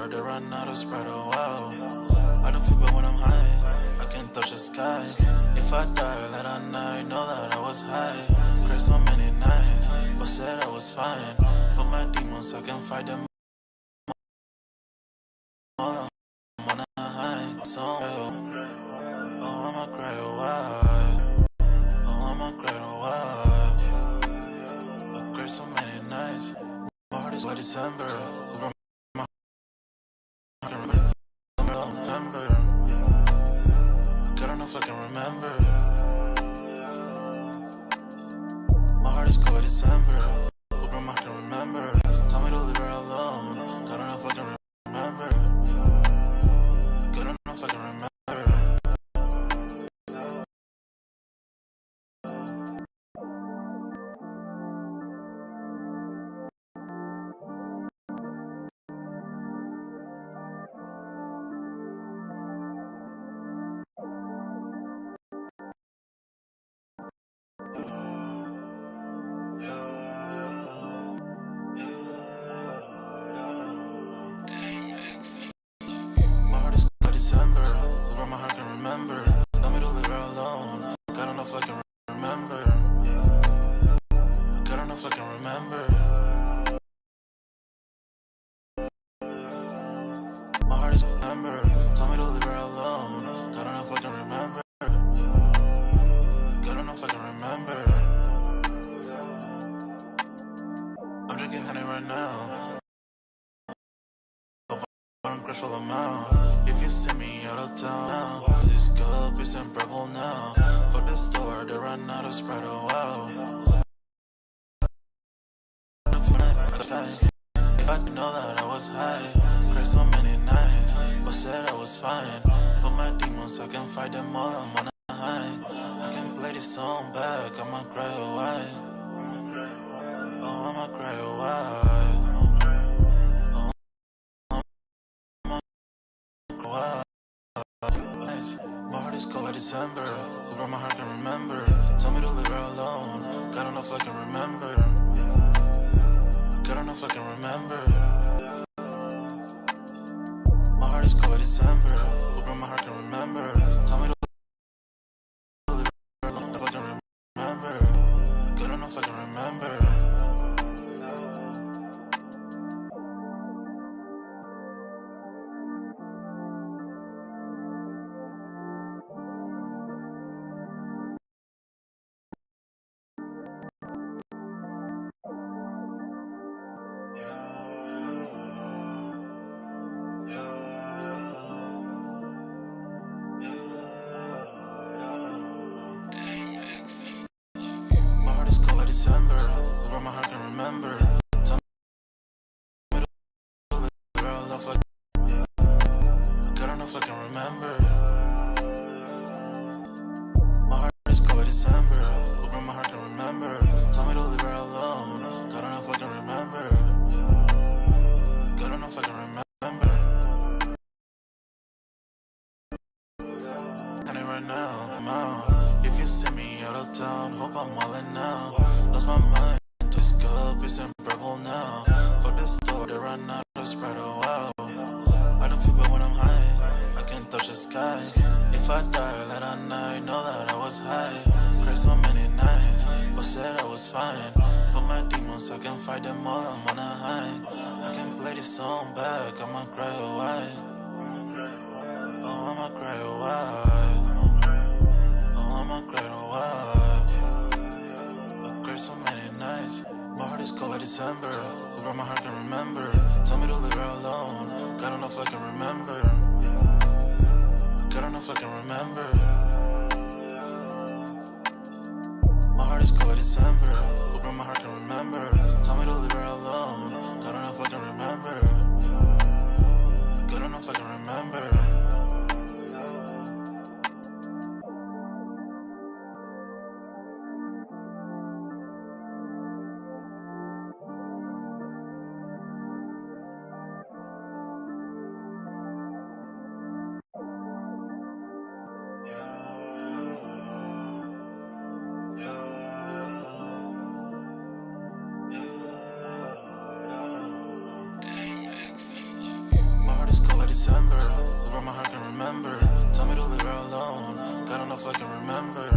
store, they run out of Sprite, oh wow. I don't feel bad when I'm high, I can touch the sky. If I die, let I know that I was high. Cried so many nights, but said I was fine. For my demons, I can fight them all. I'm on a high, so oh, I'ma cry, oh why? Oh, I'ma cry, oh why? I cried so many nights, my heart is like December. Over my heart, I can remember. I don't know if I can remember. My heart is cold December. Over my heart, I can remember. Tell me to leave her alone. I don't know if I can remember. I don't know if I can remember. My heart is cold December. Over my heart, I can remember. Tell me to leave her alone. I don't know if I can remember. I don't know if I can remember. My heart is remember. Tell me to leave her alone. I don't know if I can remember. I don't know if I can remember. I'm drinking honey right now. I'm crush all amount. If you see me out of town now, this cup is in purple now. For the store, they run out of Sprite, oh wow. If I didn't know that I was high, cried so many nights, but said I was fine. For my demons, I can fight them all, I'm on a high. I can play this song back, I'ma cry, oh why? Oh, I'ma cry, oh why? Oh, my heart is cold like December. Over my heart, I can remember. Tell me to leave her alone. I don't know if I can remember. I don't know if I can remember. My heart is cold like December. Over my heart, I can remember. Tell me to leave her alone. If I can remember. I don't know if I can remember. My heart is cold like December. Over my heart, I can remember. Tell me to leave her alone. I don't know if I can remember. My heart is cold like December. Over my heart, I can remember. Tell me to leave her alone. I don't know if I can remember. I don't know if I can remember. And right now, I'm out. If you see me out of town, hope I'm wildin' now. Lost my mind, twist cup is in purple now. For the store, they run out of Sprite, oh wow. I don't feel bad when I'm high, I can touch the sky. If I die, let I know that I was high. Cried so many nights, but said I was fine. For my demons, I can fight them all, I'm on a high. I can play this song back, I'ma cry, oh why? Oh, I'ma cry, oh why? Oh, I'ma cry, oh why? I cried so many nights, my heart is cold like December. Over my heart, I can remember. Tell me to leave her alone. I don't know if I can remember. I don't know if I can remember. My heart is cold like December. Over my heart, I can remember. Tell me to leave her alone. I don't know if I can remember. I don't know if I can remember. Over my heart can remember. Tell me to leave her alone. God don't know if I can remember.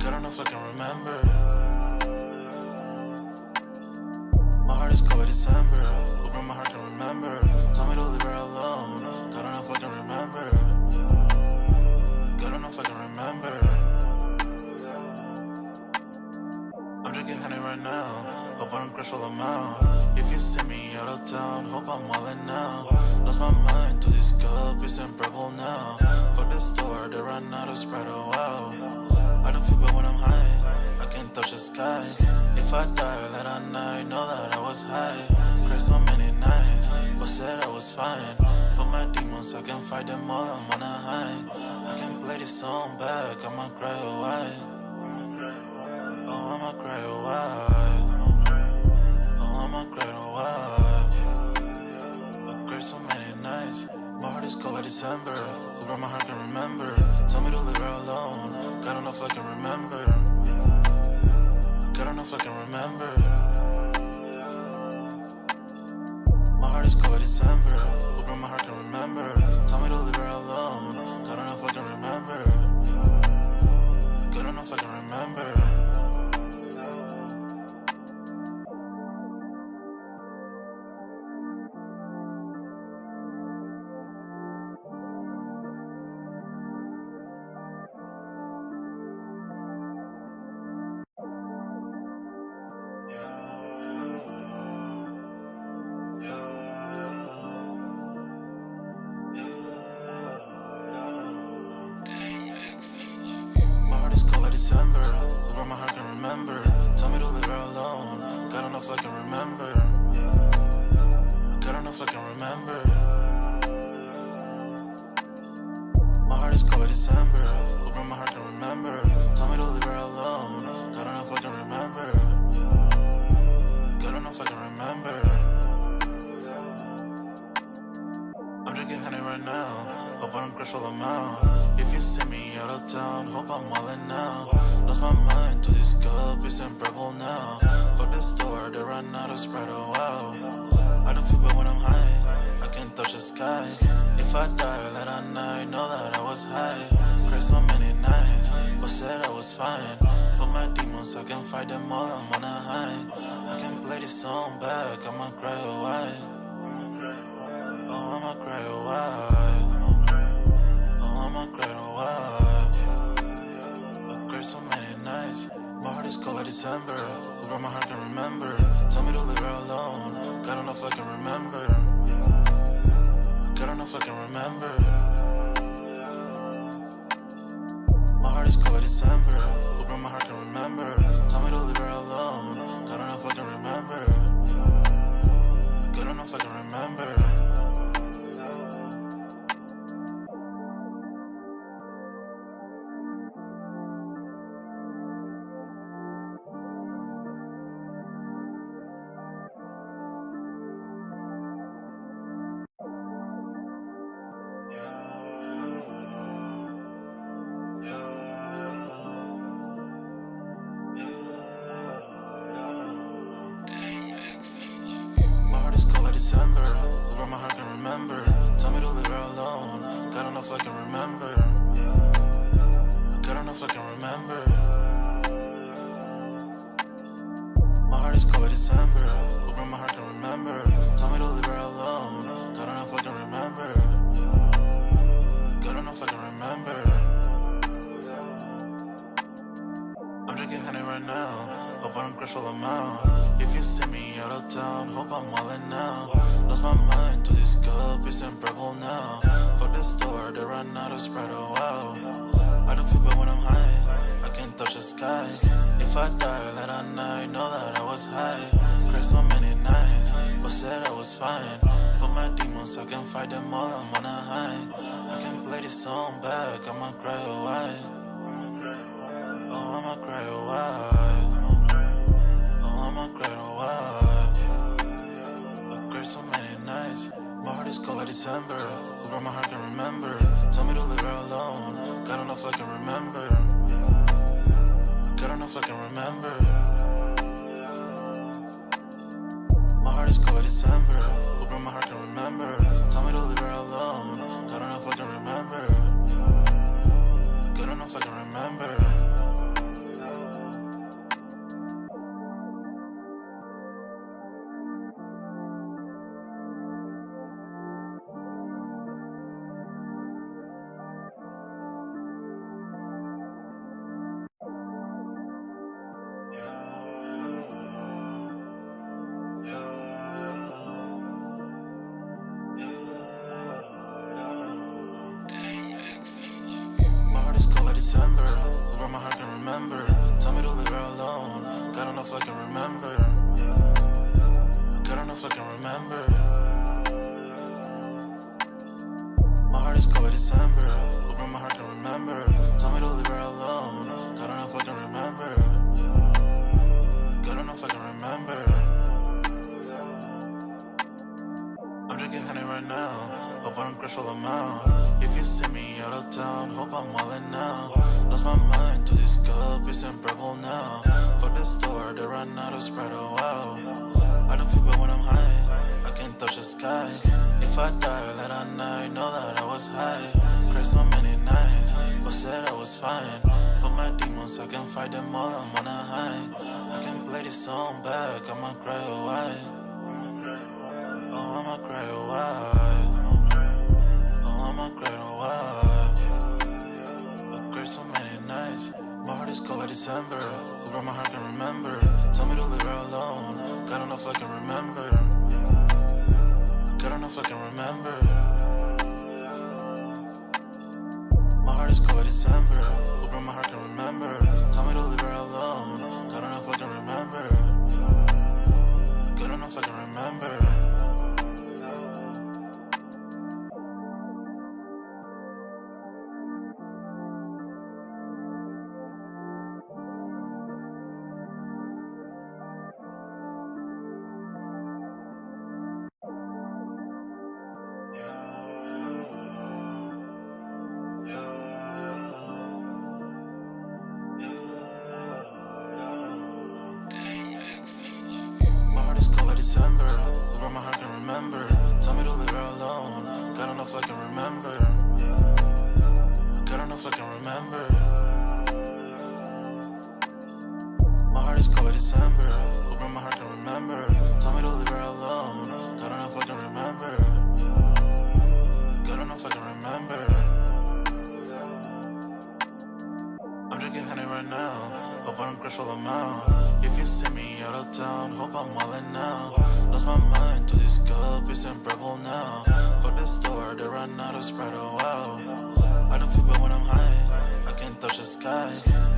God don't know if I can remember. My heart is cold like December. Over my heart can remember. Tell me to leave her alone. God don't know if I can remember. God don't know if I can remember. I'm drinking honey right now. Hope I don't crash all I'm out. If you see me out of town, hope I'm wildin' now. Lost my mind to this cup, it's unbearable now. For the store, they run out of Sprite, oh wow. I don't feel bad when I'm high, I can't touch the sky. If I die late at night, know that I was high. Cried so many nights, but said I was fine. For my demons, I can fight them all, I'm on a high. I can play this song back, I'ma cry or why. Oh, I'ma cry or why. Oh, I'ma cry or why. I cried so many nights. My heart is cold like December. Over my heart can remember. Tell me to leave her alone. God don't know if I can remember. God don't know if I can remember. My heart is cold like December. Over my heart can remember. Tell me to leave her alone. God don't know if I can remember. God don't know if I can remember. December, over my heart can remember. Tell me to leave her alone. God don't know if I can remember. God don't know if I can remember. My heart is cold like December. Over my heart can remember. Tell me to leave her alone. God don't know if I can remember. God don't know if I can remember. I'm drinking honey right now. Hope I don't crash all I'm out. If you see me out of town, hope I'm wildin' now. Lost my mind to this cup, it's unbearable now. For the store, they run out of Sprite, oh wow. I don't feel bad when I'm high, I can't touch the sky. If I die late at night, know that I was high. Cried so many nights, but said I was fine. For my demons, I can fight them all, I'm on a high. I can play this song back, I'ma cry or why. Oh, I'ma cry or why. Oh, I'ma cry or why. I cried so many nights. My heart is cold like December. Over my heart can remember. Tell me to leave her alone. God don't know if I can remember. God don't know if I can remember. My heart is cold like December. Over my heart can remember. Tell me to leave her alone. God don't know if I can remember. God don't know if I can remember. December, over my heart can remember. Tell me to leave her alone. God don't know if I can remember. God don't know if I can remember. My heart is cold like December. Over my heart can remember. Tell me to leave her alone. God don't know if I can remember. God don't know if I can remember. I'm drinking honey right now. Hope I don't crash all I'm out. If you see me out of town, hope I'm wildin' now. Lost my mind to this cup, it's unbearable now. For the store, they run out of Sprite, oh wow. I don't feel bad when I'm high, I can't touch the sky. If I die late at night, know that I was high. Cried so many nights, but said I was fine. For my demons, I can fight them all, I'm on a high. I can play this song back, I'ma cry or why. Oh, I'ma cry or why. Oh, I'ma cry or why. I cried so many nights. My heart is cold like December. Over my heart can remember. Tell me to leave her alone. God don't know if I can remember. God don't know if I can remember. My heart is cold like December. Over my heart can remember. Tell me to leave her alone. my heart can remember. Tell me to leave her alone. God don't know if I can remember. God don't know if I can remember. My heart is cold like December. Hoping my heart can remember. Tell me to leave her alone. God don't know if I can remember. God don't know if I can remember. I'm drinking honey right now. Hope I don't crush all them out. If you see me out of town, hope I'm wildin' now. Lost my mind to this cup, it's unbearable now. For the store, they run out of Sprite, oh wow. I don't feel bad when I'm high, I can't touch the sky. If I die late at night, know that I was high. Cried so many nights, but said I was fine. For my demons, I can fight them all, I'm on a high. I can play this song back, I'ma cry, oh why? Oh, I'ma cry, oh why? Oh, I'ma cry, oh why? I cried so many nights. My heart is cold like December. Who brought my heart can remember. Tell me to leave her alone. God don't know if I can remember. God don't know if I can remember. My heart is cold like December. Who brought my heart can remember. Tell me to leave her alone. God don't know if I can remember. God don't know if I can remember. December, who brought my heart can remember. Tell me to leave her alone. God don't know if I can remember. God don't know if I can remember. My heart is cold like December. Who brought my heart can remember. Tell me to leave her alone. God don't know if I can remember. God don't know if I can remember. I'm drinking honey right now. Hope I don't crush all them out. If you see me out of town, hope I'm wildin' now. Lost my mind to this cup, it's unbearable now. For the store, they run out of Sprite, oh wow. I don't feel bad when I'm high, I can't touch the sky.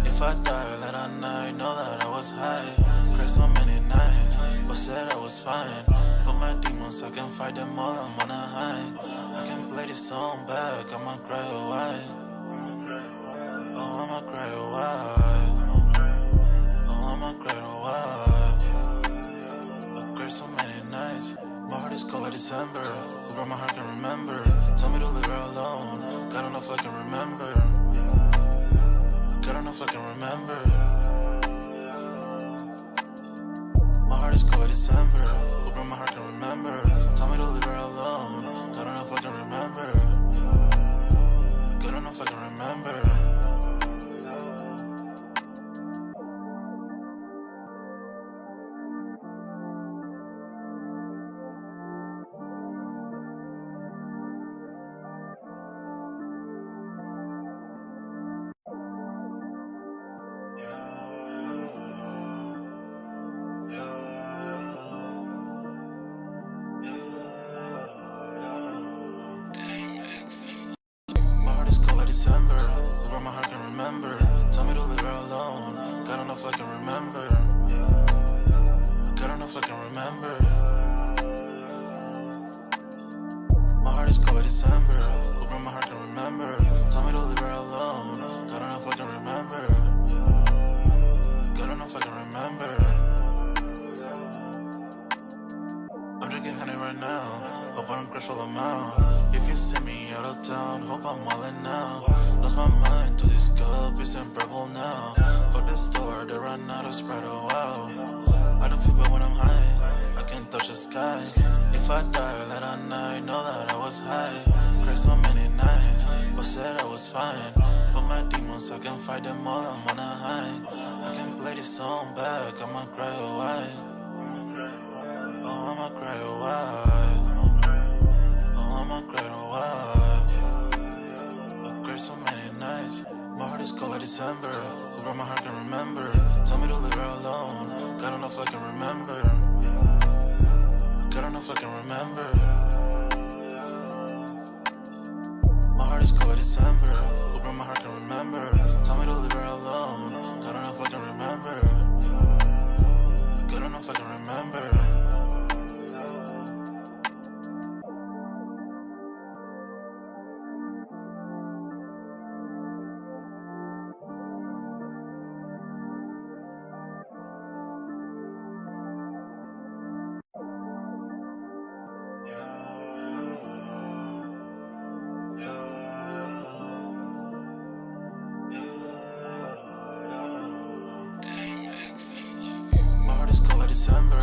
If I die late at night, know that I was high. Cried so many nights, but said I was fine. For my demons, I can fight them all, I'm on a high. I can play this song back, I'ma cry, oh why? Oh, I'ma cry, oh why? I'ma cry, oh why? I cried so many nights. My heart is cold like December. Who brought my heart can remember. Tell me to leave her alone. God don't know if I can remember. God don't know if I can remember. My heart is cold like December. Who brought my heart can remember. Tell me to leave her alone. God don't know if I can remember. God don't know if I can remember. December, who brought my heart can remember. Tell me to leave her alone. God don't know if I can remember. God don't know if I can remember. My heart is cold like December. Who brought my heart can remember. Tell me to leave her alone. God don't know if I can remember. God don't know if I can remember. I'm drinking honey right now. Hope I don't crush all them out. If you see me out of town, hope I'm wildin' now. Lost my mind to this cup, it's unbearable now. For the store, they run out of Sprite, oh wow. I don't feel bad when I'm high, I can't touch the sky. If I die late at night, know that I was high. Cried so many nights, but said I was fine. For my demons, I can fight them all, I'm on a high. I can play this song back, I'ma cry, oh why? Oh, I'ma cry, oh why? I'ma cry, oh why? I cried so many nights. My heart is cold like December. Who brought my heart can remember. Tell me to leave her alone. God don't know if I can remember. God don't know if I can remember. My heart is cold like December. Who brought my heart can remember. Tell me to leave her alone. I can remember. Good enough I can remember. My heart is cold like December.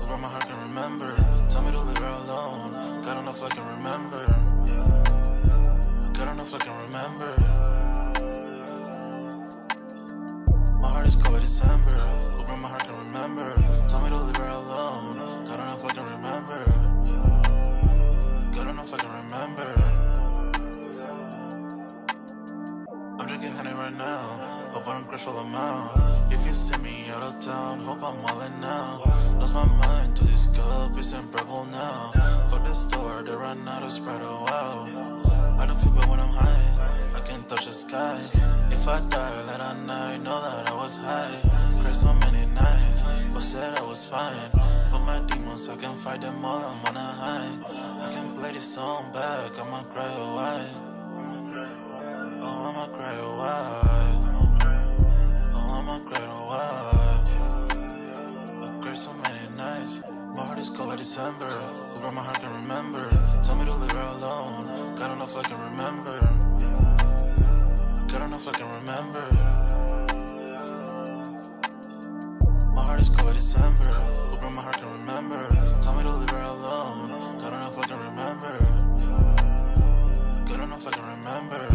Where my heart can remember. Tell me to leave her alone. God enough I can remember. God enough I can remember. My heart is cold like December. Where my heart can remember. Tell me to leave her alone. God enough I can remember. God enough I can remember. I'm drinking honey right now. Hope I don't crash while I'm out. If you see me out of town, hope I'm wildin' now. Lost my mind to this cup, it's unbearable now. For the store, they run out of Sprite, oh wow. I don't feel bad when I'm high, I can touch the sky. If I die late at night, know that I was high. Cried so many nights, but said I was fine. For my demons, I can fight them all, I'm on a high. I can play this song back, I'ma cry a while. Oh, I'ma cry a while. Oh, I'ma cry a while. I cried so many nights. My heart is cold like December. Where my heart can remember. Tell me to leave her alone. God enough I can remember. God enough I can remember. My heart is cold like December. Where my heart can remember. Tell me to leave her alone. God enough I can remember. God enough I can remember.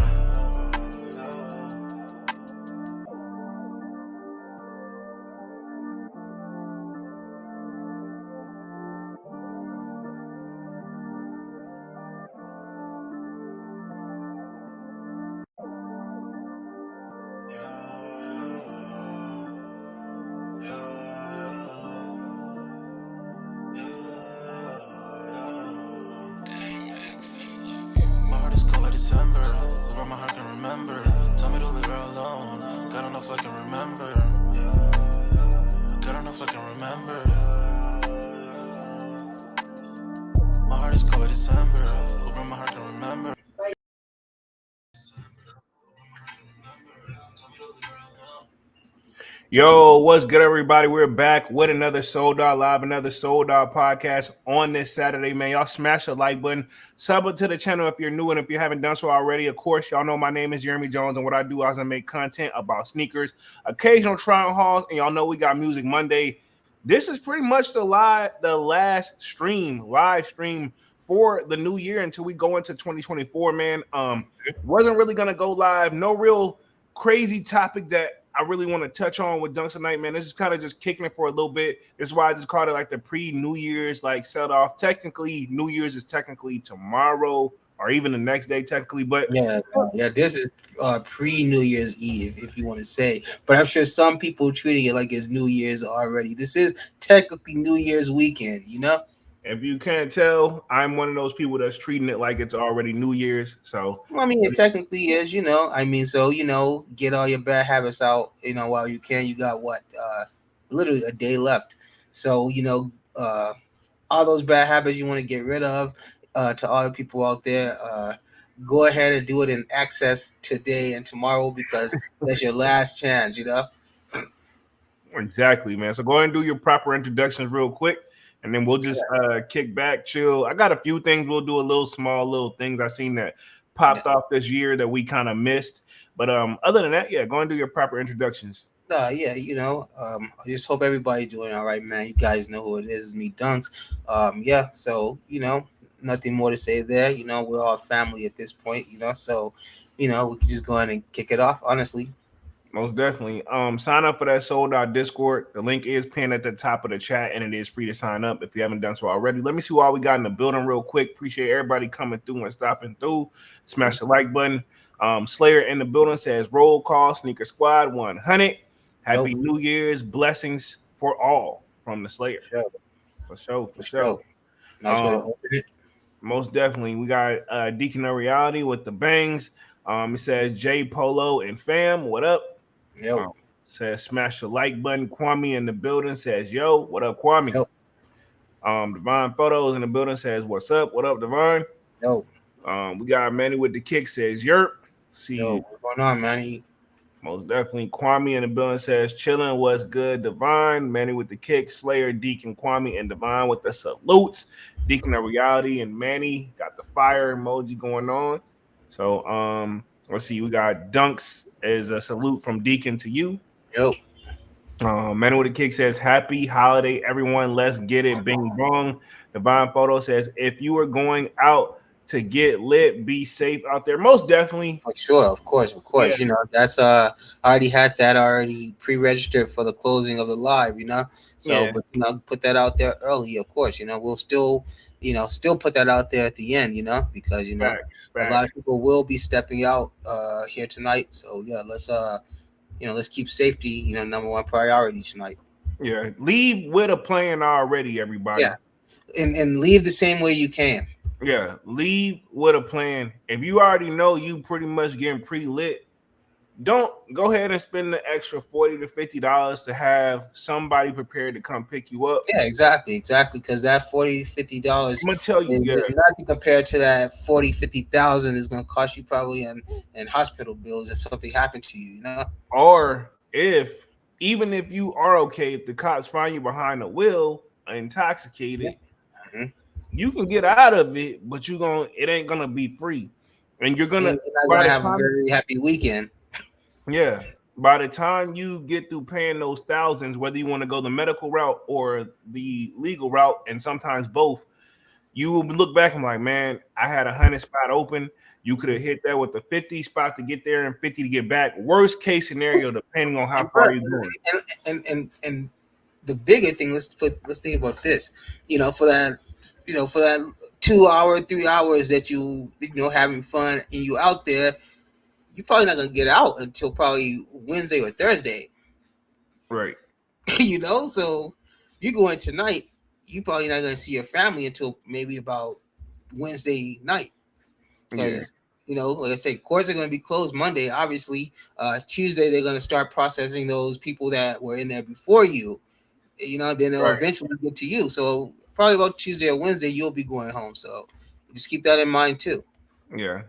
My heart is cold like December. Where my heart can remember. Tell me to leave her alone. God enough I can remember. God enough I can remember. My heart is cold like December. Where my heart can remember. Yo, what's good, everybody? We're back with another Sold Out Live, another Sold Out podcast on this Saturday, man. Y'all smash the like button, sub it to the channel if you're new, and if you haven't done so already, of course, y'all know my name is Jeremy Jones, and what I do is I make content about sneakers, occasional trial hauls, and y'all know we got Music Monday. This is pretty much the last live stream for the new year until we go into 2024, man. Wasn't really gonna go live, no real crazy topic that I really want to touch on with Dunks tonight, man. This is kind of just kicking it for a little bit. This is why I just called it like the pre-New Year's like set off. Technically, New Year's is technically tomorrow or even the next day, technically. But yeah, this is pre-New Year's Eve, if you want to say. But I'm sure some people treating it like it's New Year's already. This is technically New Year's weekend, you know? if you can't tell, I'm one of those people that's treating it like it's already New Year's. So Well, I mean, it technically is, you know. I mean, so, you know, get all your bad habits out, you know, while you can. You got what? Literally a day left. So, you know, all those bad habits you want to get rid of, to all the people out there, go ahead and do it in excess today and tomorrow because that's your last chance, you know? exactly, man. So go ahead and do your proper introductions real quick. And then we'll just kick back, chill. I got a few things. We'll do a little things I seen that popped off this year that we kind of missed. But other than that, yeah, go and do your proper introductions. Yeah, you know, I just hope everybody doing all right, man. You guys know who it is, me Dunks. Yeah, so, you know, nothing more to say there. You know, we're all family at this point, you know, so, you know, we can just go ahead and kick it off, honestly. Most definitely. Sign up for that Sold Out Discord. The link is pinned at the top of the chat, and it is free to sign up if you haven't done so already. Let me see what we got in the building real quick. Appreciate everybody coming through and stopping through. Smash the like button. Slayer in the building says roll call Sneaker Squad 100. Happy New Year's, blessings for all from the Slayer. For sure. Nice way to open it. Most definitely. We got Deacon of Reality with the bangs. It says J Polo and fam. What up? Yo. says smash the like button. Kwame in the building says, yo, what up, Kwame? Yo. Divine Photos in the building says, what's up? What up, Divine? Yo. We got Manny with the kick says, yerp. See, Yo, what's going on, man? most definitely. Kwame in the building says, chilling, what's good, Divine. Manny with the kick, Slayer, Deacon, Kwame, and Divine with the salutes. Deacon of Reality and Manny got the fire emoji going on. So, let's see. We got Dunks as a salute from Deacon to you. Yo. Manny with the kick says, happy holiday, everyone. Let's get it. Bing bong. Divine Photo says, if you are going out to get lit, be safe out there. Most definitely. For sure, of course. Yeah. You know, that's I already had that already pre-registered for the closing of the live, you know. So Yeah. but you know, put that out there early, of course. You know, we'll still put that out there at the end, you know, because you know Facts. a lot of people will be stepping out here tonight. So yeah, let's keep safety, you know, number one priority tonight. Yeah. Leave with a plan already, everybody. Yeah. And leave the same way you came. Yeah, leave with a plan. If you already know you pretty much getting pre-lit, don't go ahead and spend the extra $40 to $50 to have somebody prepared to come pick you up. Yeah, exactly. Because that $40, $50 I'm gonna tell you, is nothing compared to that 40, 50,000 is gonna cost you probably in hospital bills if something happened to you, you know? Or even if you are okay, if the cops find you behind the wheel intoxicated. Mm-hmm. You can get out of it, but it ain't gonna be free, and you're not gonna have a very happy weekend. Yeah, by the time you get through paying those thousands, whether you want to go the medical route or the legal route, and sometimes both, you will look back and like, man, I had 100 spot open. You could have hit that with the 50 spot to get there and 50 to get back. Worst case scenario, depending on how far you're going. And the bigger thing, let's think about this. You know, for that 2 hour, 3 hours that you having fun and you out there, you're probably not gonna get out until probably Wednesday or Thursday. Right. You know, so you go in tonight, you probably not gonna see your family until maybe about Wednesday night. Because you know, like I said, courts are gonna be closed Monday, obviously. Tuesday they're gonna start processing those people that were in there before you. You know, then they'll eventually get to you. So probably about Tuesday or Wednesday, you'll be going home. So just keep that in mind too. Yeah.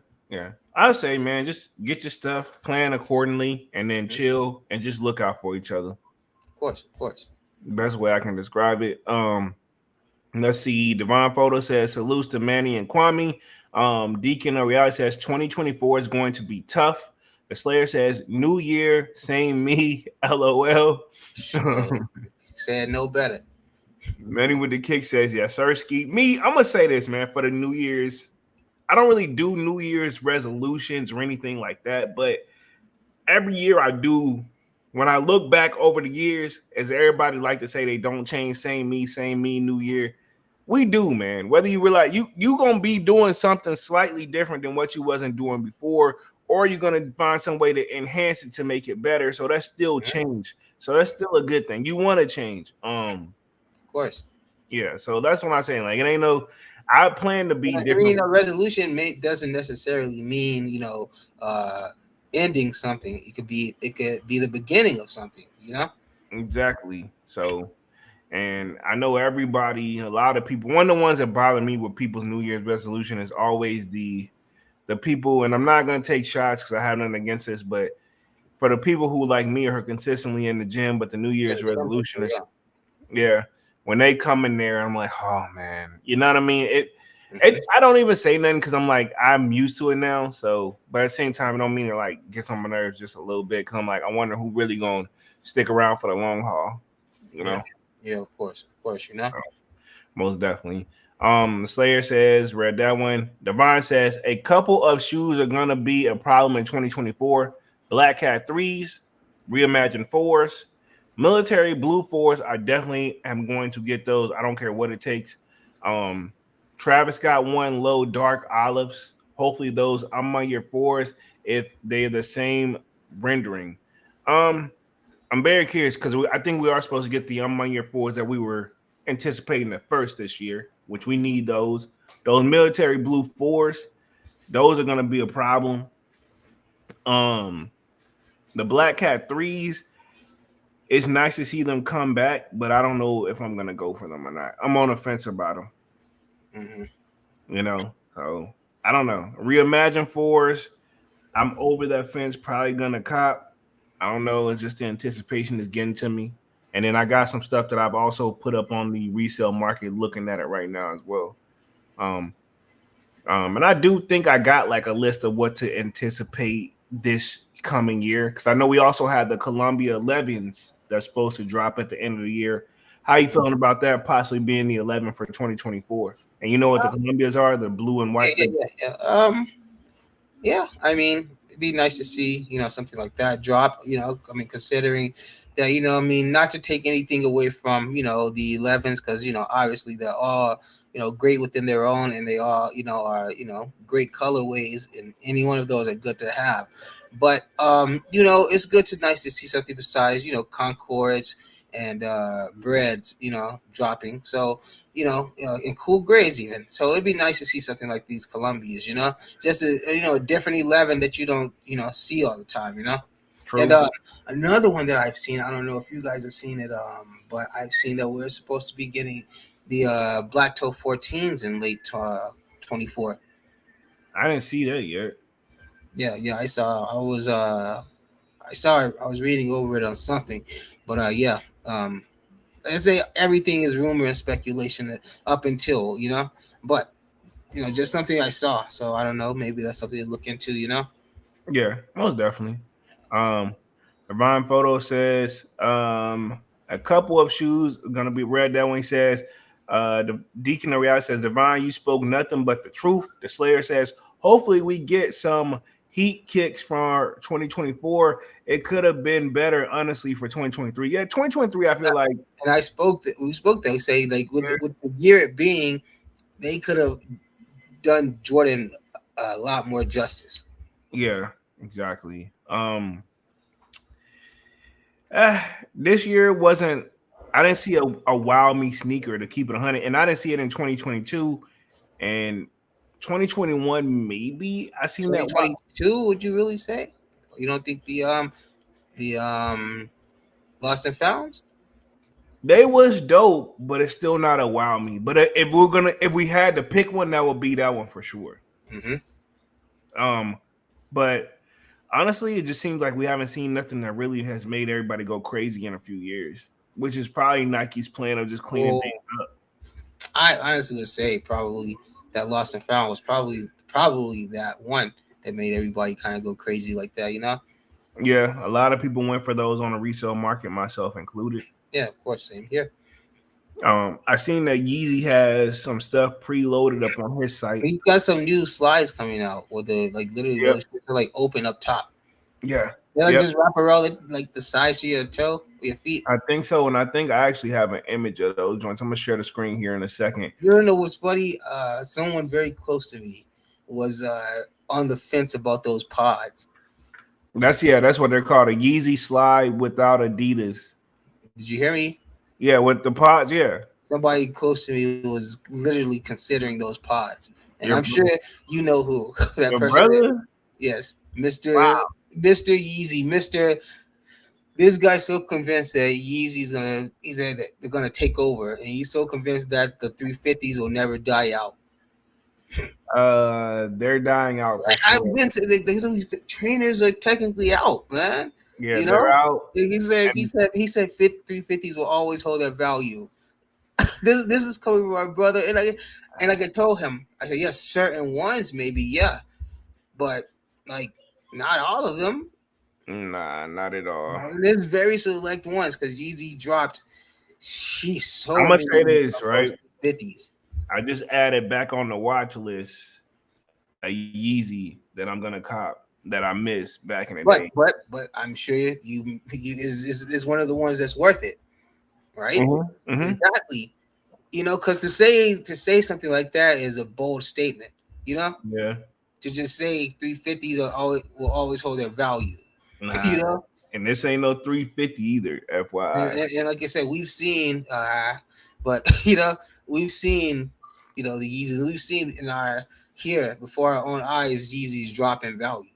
I say, man, just get your stuff, plan accordingly, and then chill and just look out for each other. Of course. Best way I can describe it. Let's see. Divine Photo says salutes to Manny and Kwame. Deacon of Reality says 2024 is going to be tough. The Slayer says New Year, same me, LOL. Said no better. Manny with the kick says, yes, sir, Ski. Me, I'm gonna say this, man, for the New Year's. I don't really do New Year's resolutions or anything like that, but every year I do. When I look back over the years, as everybody like to say they don't change, same me, New Year. We do, man. Whether you realize you gonna be doing something slightly different than what you wasn't doing before, or you're gonna find some way to enhance it to make it better. So that's still change. So that's still a good thing. You want to change. Of course. Yeah. So that's what I'm saying. Like, it ain't no. I plan to be different. I mean, a resolution doesn't necessarily mean ending something. It could be the beginning of something. You know. Exactly. So, and I know everybody, a lot of people. One of the ones that bother me with people's New Year's resolution is always the people. And I'm not gonna take shots because I have nothing against this, but for the people who like me are consistently in the gym, but the New Year's resolution is, when they come in there, I'm like, oh man, you know what I mean? I don't even say nothing because I'm like, I'm used to it now. So, but at the same time, I don't mean to like get on my nerves just a little bit because I'm like, I wonder who really gonna stick around for the long haul, you know? Yeah, of course, you know. Most definitely. The Slayer says, read that one. Divine says, a couple of shoes are gonna be a problem in 2024. Black Cat 3s, Reimagined 4s, military blue 4s. I definitely am going to get those. I don't care what it takes. Travis got one low dark olives. Hopefully those I'm on your 4s if they're the same rendering. I'm very curious because I think we are supposed to get the I'm on your 4s that we were anticipating at first this year, which we need those. Those military blue 4s, those are going to be a problem. The Black Cat 3s, it's nice to see them come back, but I don't know if I'm gonna go for them or not. I'm on the fence about them. Mm-hmm. You know, so I don't know. Reimagine fours. I'm over that fence. Probably gonna cop. I don't know. It's just the anticipation is getting to me. And then I got some stuff that I've also put up on the resale market, looking at it right now as well. And I do think I got like a list of what to anticipate this coming year, because I know we also had the Columbia 11s that's supposed to drop at the end of the year. How you feeling about that possibly being the 11 for 2024? And you know what the Columbias are? The blue and white. Yeah. I mean, it'd be nice to see, something like that drop. I mean, considering that, I mean, not to take anything away from, the 11s, because, obviously they're all, great within their own, and they all, are, great colorways, and any one of those are good to have. But, it's nice to see something besides, Concords and breads, dropping. So, in cool grays even. So it'd be nice to see something like these Columbias, just a different 11 that you don't, see all the time, True. And another one that I've seen, I don't know if you guys have seen it, but I've seen that we're supposed to be getting the Black Toe 14s in late 24. I didn't see that yet. Yeah, I saw. I was reading over it on something, but I say everything is rumor and speculation up until, but just something I saw. So I don't know. Maybe that's something to look into. Yeah, most definitely. Divine Photo says a couple of shoes are gonna be red. That one he says. The Deacon of Reality says, Divine, you spoke nothing but the truth. The Slayer says, hopefully we get some heat kicks for 2024. It could have been better, honestly, for 2023. Yeah, 2023, I feel like. And we spoke that. We say, like, with the year it being, they could have done Jordan a lot more justice. Yeah, exactly. This year wasn't. I didn't see a wow me sneaker to keep it 100, and I didn't see it in 2022 and 2021. Maybe I seen that. 2022. Would you really say? You don't think the Lost and Found? They was dope, but it's still not a wow me. But if we had to pick one, that would be that one for sure. Mm-hmm. But honestly, it just seems like we haven't seen nothing that really has made everybody go crazy in a few years, which is probably Nike's plan of just cleaning things up. I honestly would say probably that Lost and Found was probably that one that made everybody kind of go crazy like that, Yeah, a lot of people went for those on the resale market, myself included. Yeah, of course, same here. I seen that Yeezy has some stuff preloaded up on his site. He got some new slides coming out with the literally those are like open up top. Yeah. They just wrap around like the size of your toe, your feet. I think so, and I think I actually have an image of those joints. I'm gonna share the screen here in a second. You don't know what's funny? Someone very close to me was on the fence about those pods. That's what they're called, a Yeezy slide without Adidas. Did you hear me? Yeah, with the pods, yeah. Somebody close to me was literally considering those pods. And I'm sure you know who that Your person brother? is. Yes, Mr. Mr. This guy's so convinced that he said that they're gonna take over, and he's so convinced that the 350s will never die out. They're dying out. I've been to the trainers are technically out, man. Yeah, they're out. He said 350s will always hold their value. This is coming from my brother, and I told him, I said, yes, certain ones maybe, yeah, but like not all of them. Nah, not at all. There's very select ones because Yeezy dropped. I'm gonna say this, right? 50s. I just added back on the watch list a Yeezy that I'm gonna cop that I missed back in the day. But I'm sure you is one of the ones that's worth it, right? Mm-hmm. Mm-hmm. Exactly. Because to say something like that is a bold statement. Yeah. To just say 350s will always hold their value. Nah. And this ain't no 350 either, FYI. And like I said, we've seen, we've seen, the Yeezys. We've seen here before our own eyes, Yeezys drop in value,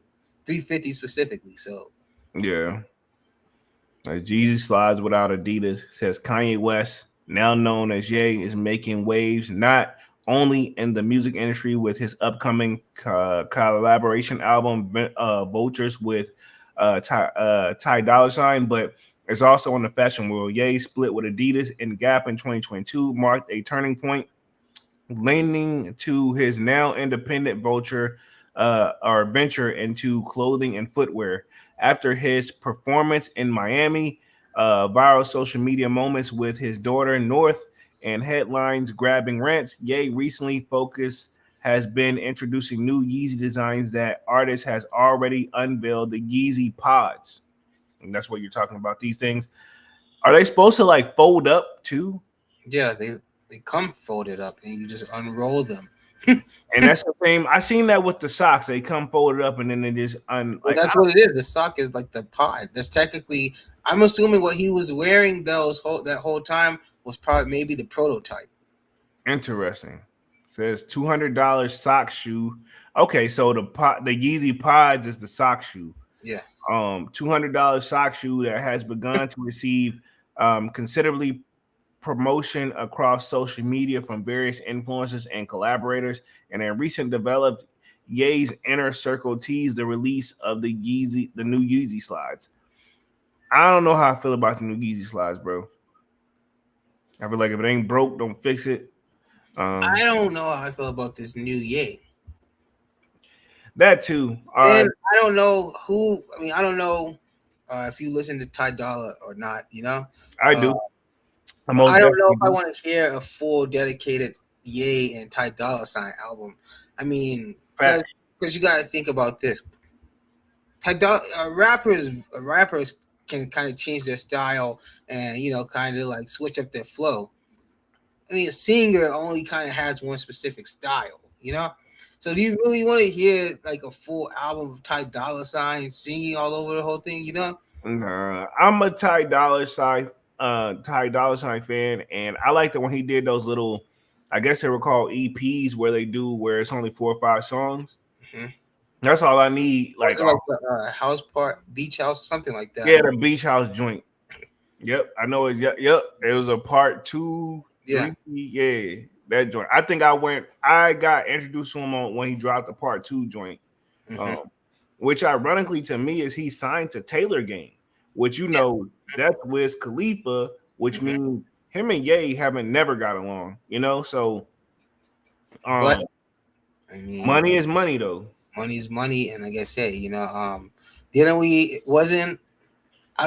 350 specifically. So yeah. Jeezy slides without Adidas, says Kanye West, now known as Ye, is making waves not only in the music industry with his upcoming collaboration album Vultures with Ty Dolla Sign, but it's also in the fashion world. Ye split with Adidas and Gap in 2022 marked a turning point, leaning to his now independent or venture into clothing and footwear. After his performance in Miami, viral social media moments with his daughter North, and headlines grabbing rants, Ye recently focused has been introducing new Yeezy designs that artist has already unveiled, the Yeezy Pods. And that's what you're talking about. These things, are they supposed to like fold up too? Yeah, they come folded up and you just unroll them. And that's the same. I seen that with the socks. They come folded up and then they just Well, that's what it is. The sock is like the pod. That's technically. I'm assuming what he was wearing that whole time was probably maybe the prototype. Interesting. Says $200 sock shoe. Okay, so the Yeezy Pods is the sock shoe. Yeah. $200 sock shoe that has begun to receive considerably promotion across social media from various influencers and collaborators. And in recent developed, Ye's inner circle teased the release of the new Yeezy slides. I don't know how I feel about the new Yeezy slides, bro. I feel like if it ain't broke, don't fix it. I don't know how I feel about this new Ye. That too. And I don't know who. I mean, I don't know if you listen to Ty Dolla or not. You know, I do. I don't know if I want to hear a full dedicated Ye and Ty Dolla Sign album. I mean, because you got to think about this. Rappers can kind of change their style and kind of like switch up their flow. I mean, a singer only kind of has one specific style, So do you really want to hear like a full album of Ty Dolla Sign singing all over the whole thing? Nah, I'm a Ty Dolla Sign fan, and I liked it when he did those little, I guess they were called EPs, where it's only 4 or 5 songs. Mm-hmm. That's all I need. Like the house part, beach house, something like that. Yeah, the beach house joint. Yep, I know it. Yep, it was a part 2. Yeah. 3, that joint. I think I got introduced to him when he dropped the part 2 joint. Mm-hmm. Which ironically to me is he signed to Taylor Gang, which that's Wiz Khalifa, which means him and Ye haven't never got along, so but I mean, money is money though. Money is money, and like I said, I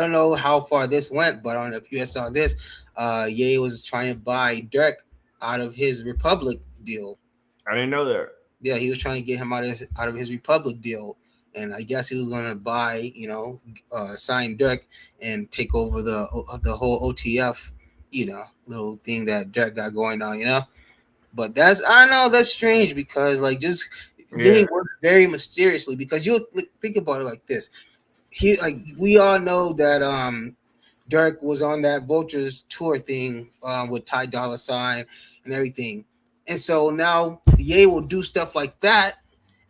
don't know how far this went, but I don't know if you guys saw this. Ye was trying to buy Durk out of his Republic deal. I didn't know that. Yeah, he was trying to get him out of his Republic deal, and I guess he was going to buy, sign Durk and take over the whole OTF, little thing that Durk got going on, But I don't know, that's strange because they work very mysteriously, because you think about it like this. We all know that Durk was on that Vultures tour thing with Ty Dolla Sign and everything. And so now Ye will do stuff like that,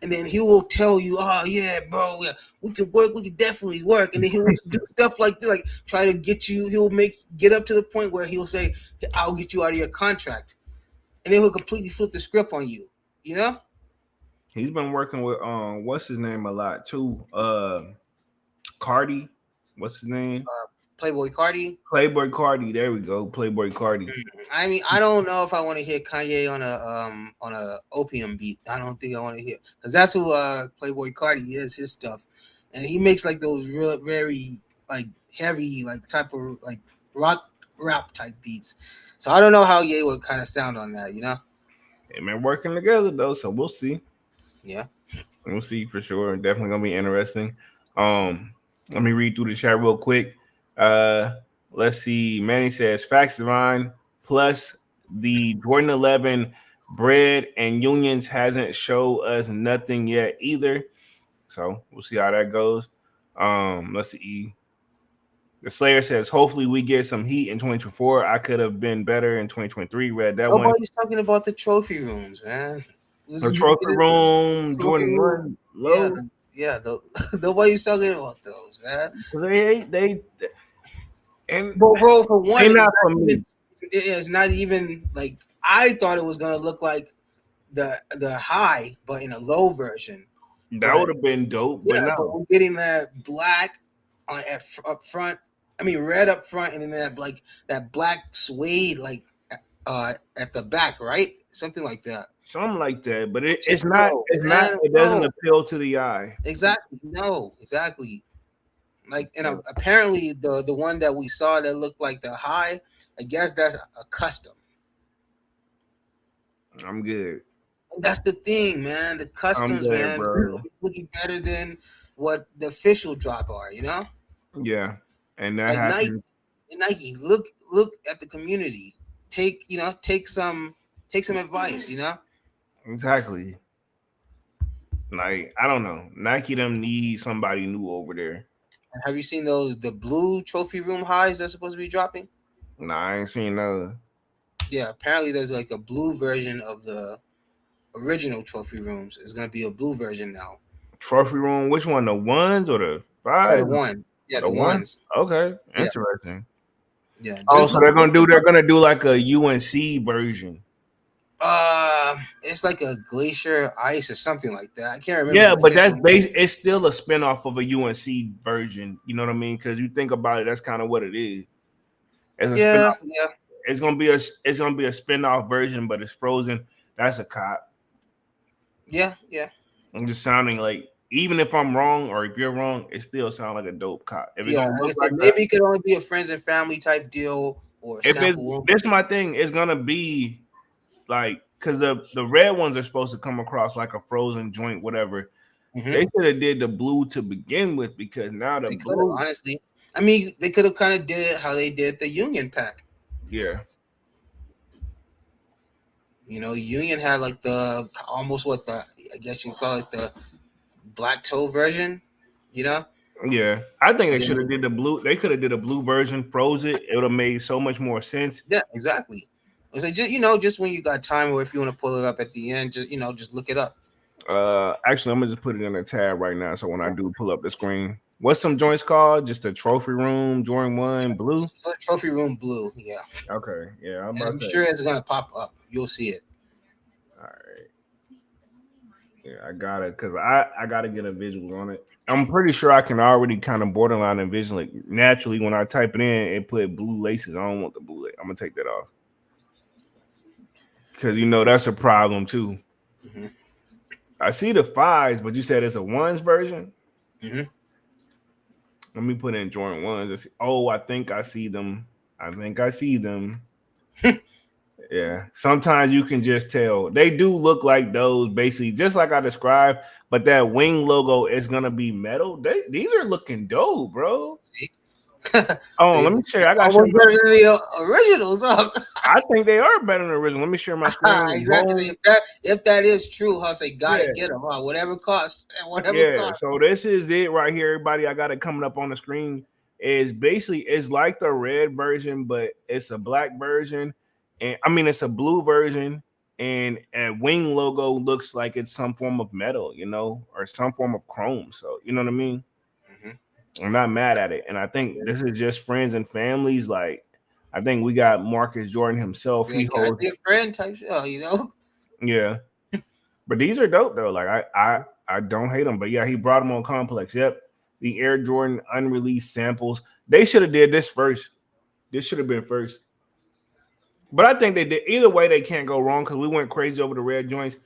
and then he will tell you, oh yeah, bro, yeah, we can definitely work. And then he'll do stuff like this, like try to get you, get up to the point where he'll say, I'll get you out of your contract. And then he'll completely flip the script on you, He's been working with what's his name a lot too. Cardi. What's his name? Playboy Cardi. Playboy Cardi. There we go. Playboy Cardi. I mean, I don't know if I want to hear Kanye on a opium beat. I don't think I want to hear, because that's who Playboy Cardi is, his stuff, and he makes like those real very like heavy like type of like rock rap type beats. So I don't know how Ye would kind of sound on that, They've been working together though, so we'll see. Yeah, we'll see for sure. Definitely gonna be interesting. Let me read through the chat real quick. Let's see. Manny says Facts Divine plus the Jordan 11 bread and unions hasn't showed us nothing yet either. So we'll see how that goes. Let's see. The Slayer says hopefully we get some heat in 2024. I could have been better in 2023. Read that one. Nobody's talking about the trophy rooms, man. The trophy room, Jordan 1. Yeah, nobody's talking about those, man. And bro, for one, they're not for me. it's not even like I thought it was gonna look like the high, but in a low version. That would have been dope, but Yeah, but no. we're getting that black up front. I mean, red up front, and then that black suede at the back, right? Something like that. Something like that, but it's Just not. no, It's not. man, It doesn't no. appeal to the eye. Exactly. No, exactly. Like, and apparently the one that we saw that looked like the high, I guess that's a custom. I'm good. That's the thing, man. The I'm customs, good, man, bro. looking better than what the official drop are. You know, Yeah, and that like Nike. happens. Nike, look at the community. Take some advice. You know. Exactly. Like I don't know. Nike them need somebody new over there. Have you seen the blue trophy room highs that's supposed to be dropping? Nah, I ain't seen no Yeah, apparently there's like a blue version of the original trophy rooms. It's gonna be a blue version now. trophy room. Which one? The ones or the Oh, the five? one. Yeah, The the one? ones. Okay, Yeah. interesting. Yeah. Oh, Just so they're gonna do like a UNC version. It's like a glacier ice or something like that. I can't remember. Yeah, the but that's official- base. It's still a spinoff of a UNC version. You know what I mean? Because you think about it, that's kind of what it is. It's a Yeah, spinoff. yeah. It's gonna be a spinoff version, but it's frozen. That's a cop. Yeah, yeah. I'm just sounding like, even if I'm wrong or if you're wrong, it still sounds like a dope cop. If it's Yeah, gonna like I look said, like maybe that, it could only be a friends and family type deal or a if it sample. this my thing, it's gonna be like, because the red ones are supposed to come across like a frozen joint, whatever. Mhm. They should have did the blue to begin with, because now the They could have, blue, honestly. I mean, they could have kind of did how they did the Union pack. yeah, You know, Union had like the almost what the I guess you call it the black toe version. You know, yeah. I think they Yeah. should have did the blue. They could have did a blue version, froze it. It would have made so much more sense. yeah, exactly. It's like just when you got time, or if you want to pull it up at the end, just look it up. Actually, I'm gonna just put it in a tab right now, so when I do pull up the screen, what's some joints called? Just a trophy room, Jordan 1 blue. Trophy room blue, yeah. Okay, yeah, I'm sure it's gonna pop up. You'll see it. All right. Yeah, I got it, because I gotta get a visual on it. I'm pretty sure I can already kind of borderline envision it. Naturally, when I type it in, it put blue laces. I don't want the blue lace. I'm gonna take that off, because that's a problem too. Mhm. I see the fives, but you said it's a ones version. Mhm. Let me put in Jordan 1s. Oh, I think I see them. Yeah. Sometimes you can just tell. They do look like those, basically, just like I described, but that wing logo is going to be metal. These are looking dope, bro. Oh, let me share. I got almost better than the originals, huh? I think they are better than the original. Let me share my screen. Exactly. If that is true, I'll say gotta get them, huh? Whatever cost and whatever cost. So this is it right here, everybody. I got it coming up on the screen. Is basically, it's like the red version, but it's a black version, and I mean it's a blue version, and a wing logo looks like it's some form of metal, or some form of chrome. So you know what I mean. I'm not mad at it, and I think this is just friends and families. Like, I think we got Marcus Jordan himself. Yeah, gotta be a friend type show, Yeah, but these are dope though. Like I don't hate them, but yeah, he brought them on Complex. Yep, the Air Jordan unreleased samples. They should have did this first. This should have been first. But I think they did. Either way, they can't go wrong, because we went crazy over the red joints.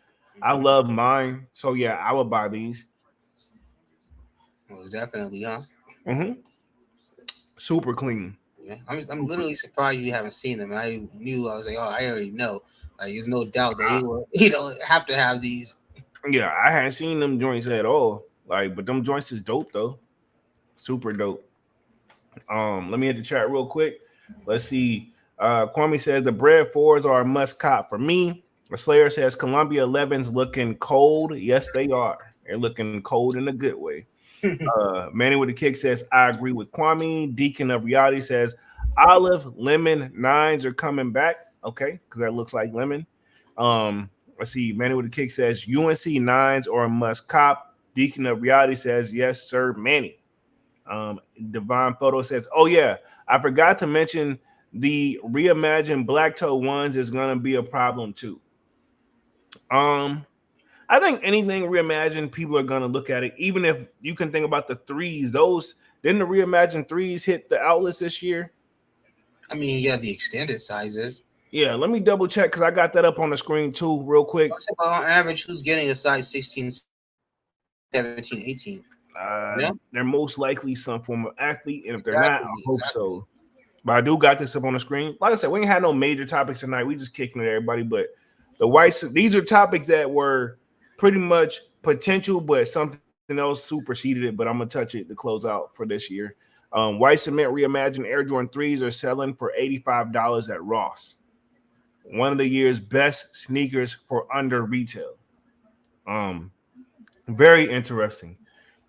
I love mine, so yeah, I would buy these. Well, definitely, huh? Super clean. Yeah, I'm literally surprised you haven't seen them. I was like, oh, I already know. Like, there's no doubt that he don't have to have these. Yeah, I hadn't seen them joints at all. Like, but them joints is dope though. Super dope. Let me hit the chat real quick. Let's see. Kwame says the bread fours are a must cop for me. The Slayer says Columbia 11s looking cold. Yes, they are. They're looking cold in a good way. Manny with the kick says I agree with Kwame. Deacon of Reality says olive lemon 9s are coming back. Okay, because that looks like lemon. Let's see. Manny with the kick says UNC 9s or a must cop. Deacon of Reality says yes, sir, Manny. Divine Photo says, oh yeah, I forgot to mention the reimagined black toe ones is going to be a problem too. I think anything reimagined, people are going to look at it. Even if you can think about the threes, those didn't the reimagined threes hit the outlets this year? I mean, yeah, the extended sizes. Yeah, let me double check because I got that up on the screen too, real quick. On average, who's getting a size 16, 17, 18? Yeah? They're most likely some form of athlete, and if they're not, I hope so. But I do got this up on the screen. Like I said, we ain't had no major topics tonight. We just kicking it, everybody. But the whites, these are topics that were pretty much potential, but something else superseded it. But I'm gonna touch it to close out for this year. White cement reimagined Air Jordan 3s are selling for $85 at Ross. One of the year's best sneakers for under retail. Very interesting.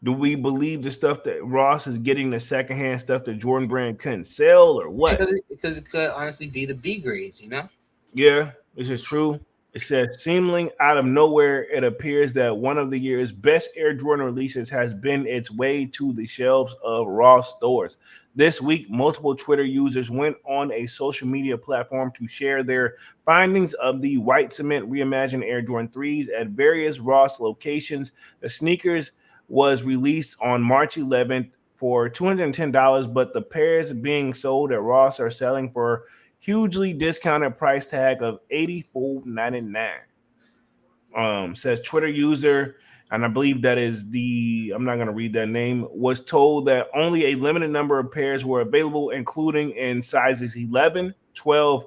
Do we believe the stuff that Ross is getting, the secondhand stuff that Jordan Brand couldn't sell, or what? Because it could honestly be the B grades, you know? Yeah, this is true. It says, seemingly out of nowhere, it appears that one of the year's best Air Jordan releases has been its way to the shelves of Ross stores. This week, multiple Twitter users went on a social media platform to share their findings of the white cement reimagined Air Jordan 3s at various Ross locations. The sneakers was released on March 11th for $210, but the pairs being sold at Ross are selling for hugely discounted price tag of $84.99. Says Twitter user, and I believe that is I'm not going to read that name, was told that only a limited number of pairs were available, including in sizes 11, 12,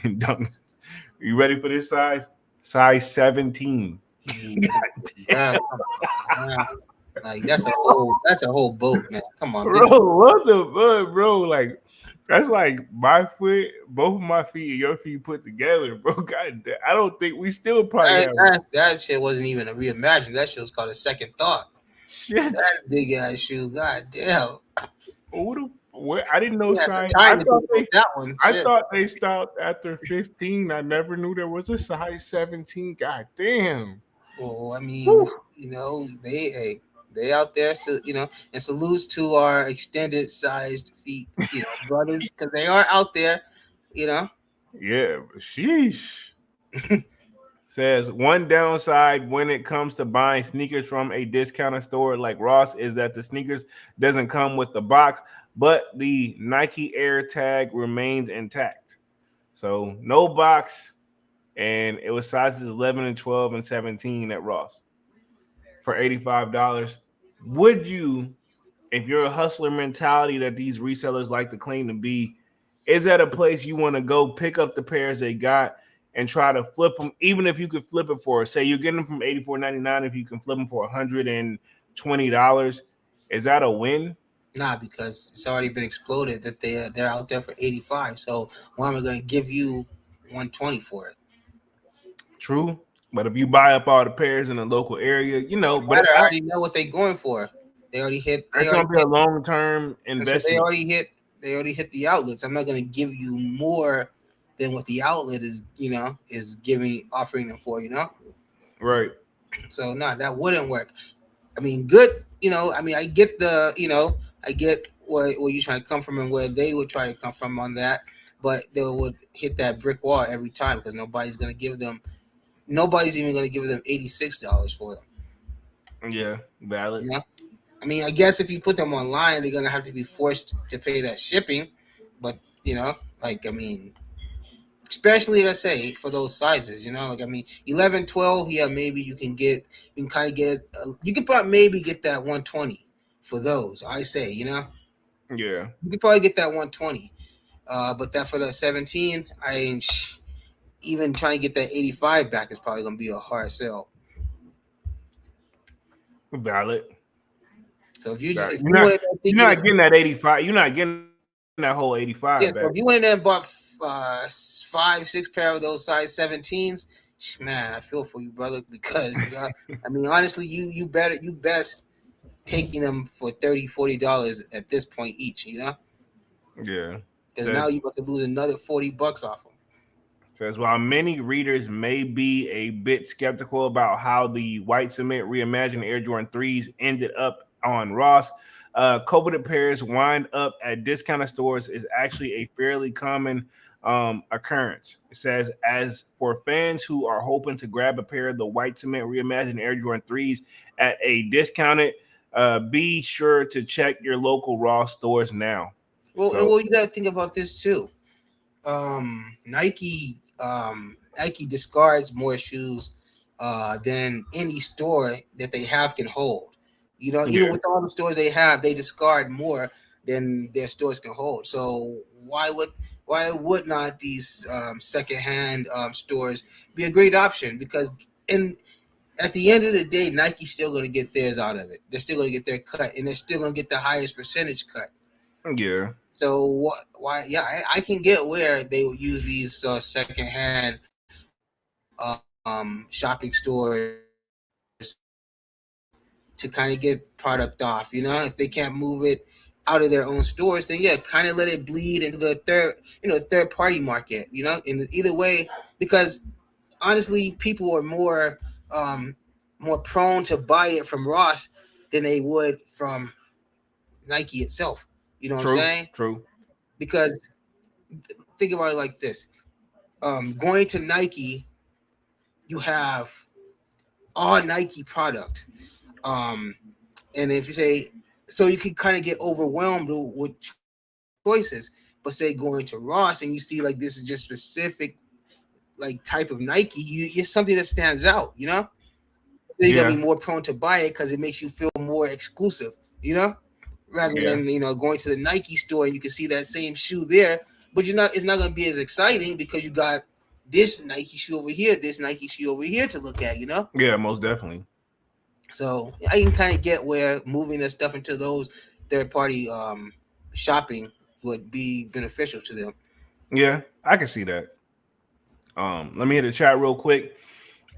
and you ready for this size? Size 17. Yeah. Like that's a whole boat, man. Come on, bro. What the fuck, bro? Like that's like my foot, both of my feet, and your feet put together, bro. God damn, I don't think we still probably that shit wasn't even a reimagining. That shit was called a second thought. Shit, that big ass shoe. God damn. I didn't know size. I thought they stopped after 15. I never knew there was a size 17. God damn. Well, I mean, you know, they out there, so you know, and salutes to our extended sized feet, you know, brothers, because they are out there, you know. Yeah, but sheesh. Says one downside when it comes to buying sneakers from a discounted store like Ross is that the sneakers doesn't come with the box, but the Nike Air tag remains intact. So no box, and it was sizes 11 and 12 and 17 at Ross for $85. Would you, if you're a hustler mentality that these resellers like to claim to be, is that a place you want to go pick up the pairs they got and try to flip them, even if you could flip it for, say you're getting them from $84.99, if you can flip them for $120, is that a win? Nah, because it's already been exploded that they're out there for $85. So why am I going to give you $120 for it? True. But if you buy up all the pairs in the local area, you know, but I already know what they're going for. They already hit. It's gonna be a long-term investment. So they already hit the outlets. I'm not gonna give you more than what the outlet is, you know, is offering them for, you know. Right. So no, that wouldn't work. I mean, good. You know, I mean, I get I get where you're trying to come from and where they would try to come from on that, but they would hit that brick wall every time because nobody's even going to give them $86 for them. Yeah, valid. You know? I mean, I guess if you put them online, they're going to have to be forced to pay that shipping. But, you know, like, I mean, especially, let's say, for those sizes, you know, like, I mean, 11, 12, yeah, maybe you can probably maybe get that 120 for those, I say, you know? Yeah. You could probably get that 120. But that for that 17, even trying to get that 85 back is probably going to be a hard sell. Valid. So if you're not getting that 85, you're not getting that whole 85 back. So if you went in there and bought 5-6 pair of those size 17s, man, I feel for you, brother, because I mean, honestly, you best taking them for $30-$40 at this point each, you know? Yeah. Because now you're about to lose another $40 off them. Says, while many readers may be a bit skeptical about how the white cement reimagined Air Jordan 3s ended up on Ross, Coveted pairs wind up at discounted stores is actually a fairly common occurrence. It says, as for fans who are hoping to grab a pair of the white cement reimagined Air Jordan 3s at a discounted, be sure to check your local Ross stores now. Well, you got to think about this too. Nike discards more shoes than any store that they have can hold. You know, even with all the stores they have, they discard more than their stores can hold. So why would not these secondhand stores be a great option? Because at the end of the day, Nike's still going to get theirs out of it. They're still going to get their cut, and they're still going to get the highest percentage cut. Yeah. So why? Yeah, I can get where they would use these secondhand shopping stores to kind of get product off. You know, if they can't move it out of their own stores, then yeah, kind of let it bleed into the third party market. You know, in either way, because honestly, people are more prone to buy it from Ross than they would from Nike itself. You know what I'm saying? True. Because think about it like this: going to Nike, you have all Nike product, and if you say so, you can kind of get overwhelmed with choices. But say going to Ross and you see like this is just specific like type of Nike, you're something that stands out. You know, so you're gonna be more prone to buy it because it makes you feel more exclusive. You know. Rather than going to the Nike store and you can see that same shoe there, but it's not going to be as exciting because you got this Nike shoe over here, this Nike shoe over here to look at, you know? Yeah, most definitely. So I can kind of get where moving that stuff into those third party shopping would be beneficial to them. Yeah, I can see that. Let me hit the chat real quick.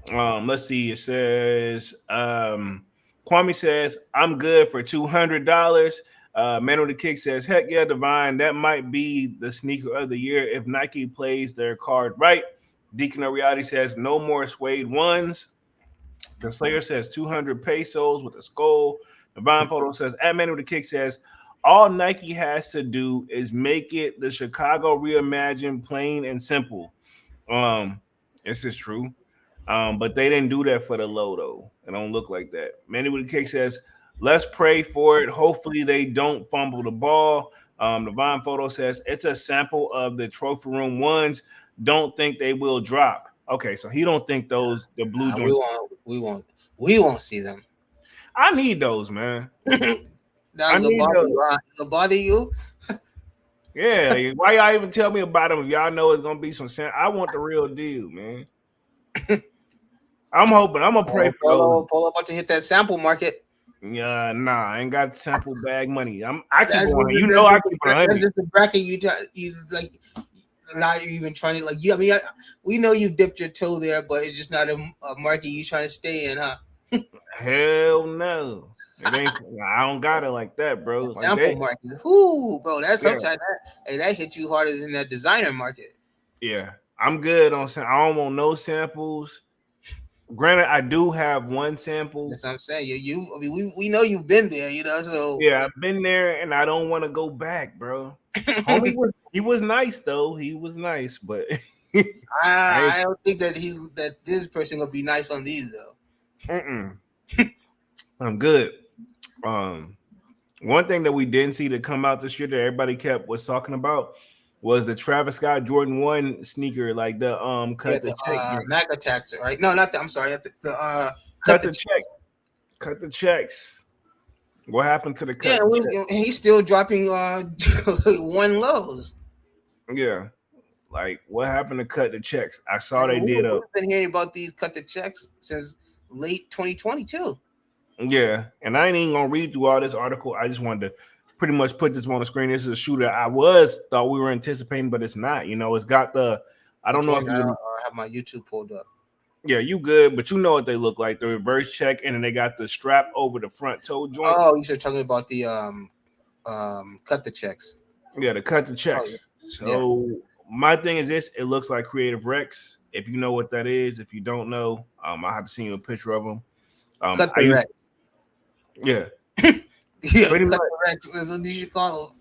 Let's see. It says Kwame says, I'm good for $200. Man with the Kick says, heck yeah, Divine. That might be the sneaker of the year if Nike plays their card right. Deacon of Reality says, no more suede ones. The Slayer says 200 pesos with a skull. Divine Photo says, at Man with the Kick says, all Nike has to do is make it the Chicago reimagined, plain and simple. This is true. But they didn't do that for the low, though. It don't look like that. Manny with the Kick says, let's pray for it. Hopefully they don't fumble the ball. Divine Photo says, it's a sample of the trophy room ones. Don't think they will drop. Okay, so he don't think the blue we won't see them. I need those, man. It'll bother you. Yeah, why y'all even tell me about them if y'all know it's gonna be some sense? I want the real deal, man. I'm hoping. I'm gonna pray for those. Polo about to hit that sample market. Yeah, nah, I ain't got sample bag money. I keep on. You know, I keep on. That's just the bracket you like. Not even trying to like. I mean, we know you dipped your toe there, but it's just not a market you trying to stay in, huh? Hell no. It ain't. I don't got it like that, bro. Like sample market. Ooh, bro, that's sometimes that hit you harder than that designer market. Yeah, I'm good on. I don't want no samples. Granted, I do have one sample. That's what I'm saying. I mean, we know you've been there, you know. So yeah, I've been there, and I don't want to go back, bro. He was nice though. He was nice, but I don't think that this person gonna be nice on these though. I'm good. One thing that we didn't see to come out this year that everybody was talking about was the Travis Scott Jordan 1 sneaker, like the cut the check. Mac attacks, right? No, not that. I'm sorry. Cut the check. Cut the checks. What happened to the cut? Yeah, he's still dropping one lows. Yeah. Like, what happened to cut the checks? I saw they did We've been hearing about these cut the checks since late 2022. Yeah, and I ain't even gonna read through all this article. I just wanted to pretty much put this on the screen. This is a shoe that I thought we were anticipating, but it's not. You know, it's got the. I don't know if you have my YouTube pulled up. Yeah, you good, but you know what they look like. The reverse check, and then they got the strap over the front toe joint. Oh, you're talking about the cut the checks. Yeah, the cut the checks. So my thing is this: it looks like Creative Rex. If you know what that is, if you don't know, I have to send you a picture of them. Cut the Rex. Yeah. Yeah, Pretty cut much. Rex. That's what you should call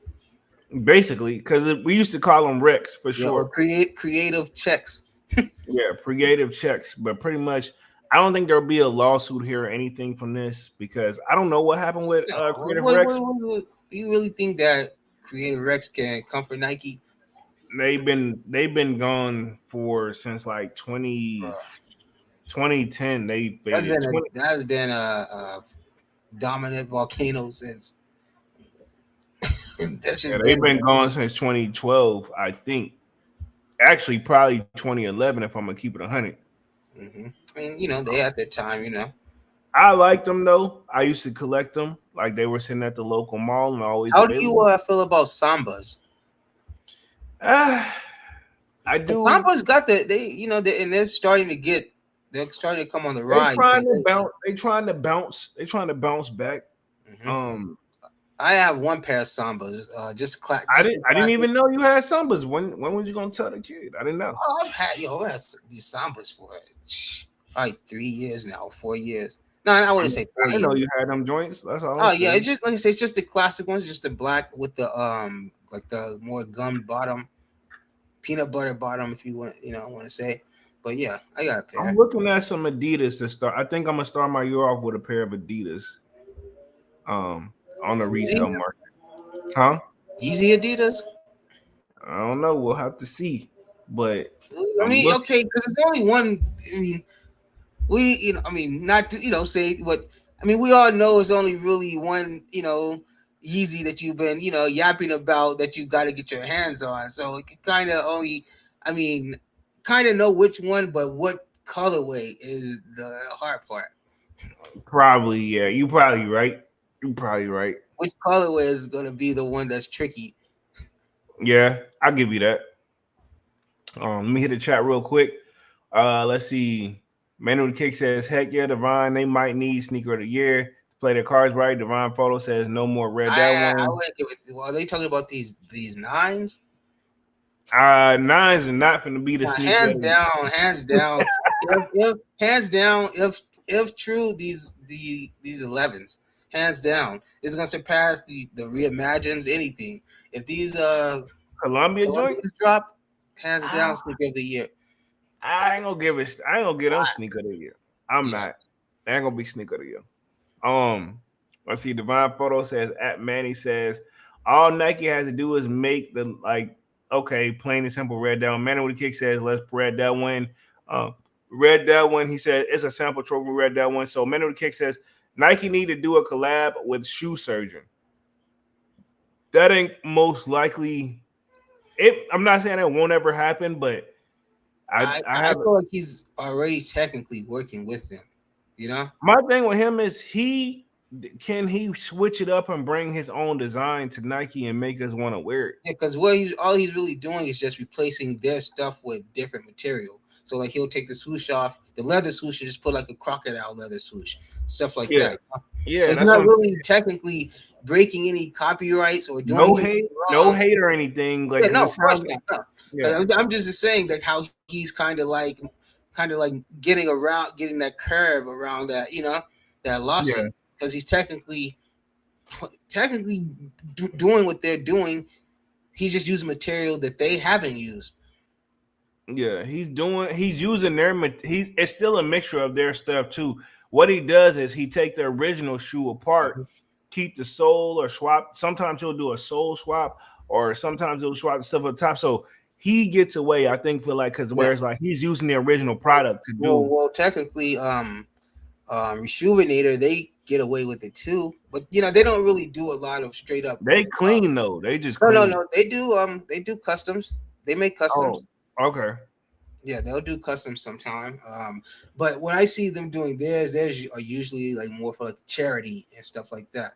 them. Basically, because we used to call them Rex for Yeah, or sure. creative checks. Yeah, creative checks, but pretty much, I don't think there'll be a lawsuit here or anything from this because I don't know what happened with No, Creative Rex. you really think that Creative Rex can come for Nike? They've been gone for since like Bro, 2010. They that's faded. been a dominant volcano since. That's Yeah, just they've been. been gone since 2012, I think. Actually, probably 2011 if I'm gonna keep it 100. Mhm. I mean, they had their time. I liked them though. I used to collect them, like they were sitting at the local mall and always How do you available. feel about Sambas? Ah, I The do. Sambas got and they're starting to come on the They rise. trying to bounce. They trying to bounce. They trying to bounce back. Mhm. Um, I have one pair of Sambas, just I just didn't. the I didn't classic. even know you had Sambas. When was you gonna tell the kid? I didn't know. Oh, I've had these Sambas for probably 3 years now, 4 years. No, I I wouldn't didn't, say four I didn't know years. you had them joints. That's all I'm Oh yeah, saying. it's just like I say, it's just the classic ones, just the black with the like the more gum bottom, peanut butter bottom, if you want to say. But yeah, I got a I'm pair. looking at some Adidas to start. I think I'm gonna start my year off with a pair of Adidas. Um, on the resale Yeezy, market, huh? Yeezy Adidas. I don't know. We'll have to see. But I I'm mean, looking. okay, because it's only one. I mean, not to say what. I mean, we all know it's only really one. Yeezy that you've been yapping about that you got to get your hands on. So it kind of only. I mean, kind of know which one, but what colorway is the hard part. Probably, yeah. You probably right. You probably right. Which colorway is going to be the one that's tricky? Yeah, I'll give you that. Let me hit the chat real quick. Let's see. Manu the Kick says, "Heck yeah, Divine. They might need sneaker of the year to play their cards right." Divine Photo says, "No more red that I one." wouldn't give it. Are they talking about these nines? Nines is not going to be the Now, sneaker. hands down, hands down, if true, these 11s, hands down, is gonna surpass the reimagines anything. If these Columbia joint. Columbians drop, hands Ah, down, sneaker of the year. I ain't gonna give it. I ain't gonna get them sneaker of the year. I'm Yeah, not. I ain't gonna be sneaker of the year. Let's see. Divine Photo says at Manny says all Nike has to do is make the okay, plain and simple red that one. Manny with the Kick says let's red that one. Red that one. He said it's a sample trophy. Red that one. So Manny with the Kick says Nike need to do a collab with Shoe Surgeon. That ain't most likely. I'm not saying it won't ever happen, but I I have feel like he's already technically working with them. my thing with him is can he switch it up and bring his own design to Nike and make us want to wear it? Yeah, because all he's really doing is just replacing their stuff with different material. So like he'll take the swoosh off, the leather swoosh, and just put like a crocodile leather swoosh, stuff like Yeah, that. yeah, So he's that's not what I'm really technically breaking any copyrights or doing no anything hate, wrong. no hate or anything. Like Yeah, no, it of course sounds, not. No. yeah, I'm just saying that how he's kind of like getting that curve around that that yeah, lawsuit because he's technically doing what they're doing. He's just using material that they haven't used. yeah. He's using it's still a mixture of their stuff too. What he does is he take the original shoe apart, Mhm. keep the sole or swap. Sometimes he'll do a sole swap, or sometimes he'll swap the stuff up top. So he gets away, I think, for because Yeah. whereas he's using the original product to do. Well, technically, Rejuvenator they get away with it too, but they don't really do a lot of straight up. They clean though. They just No, clean. they do customs. They make Oh, customs. okay. Yeah, they'll do customs sometime. But when I see them doing theirs are usually like more for like charity and stuff like that.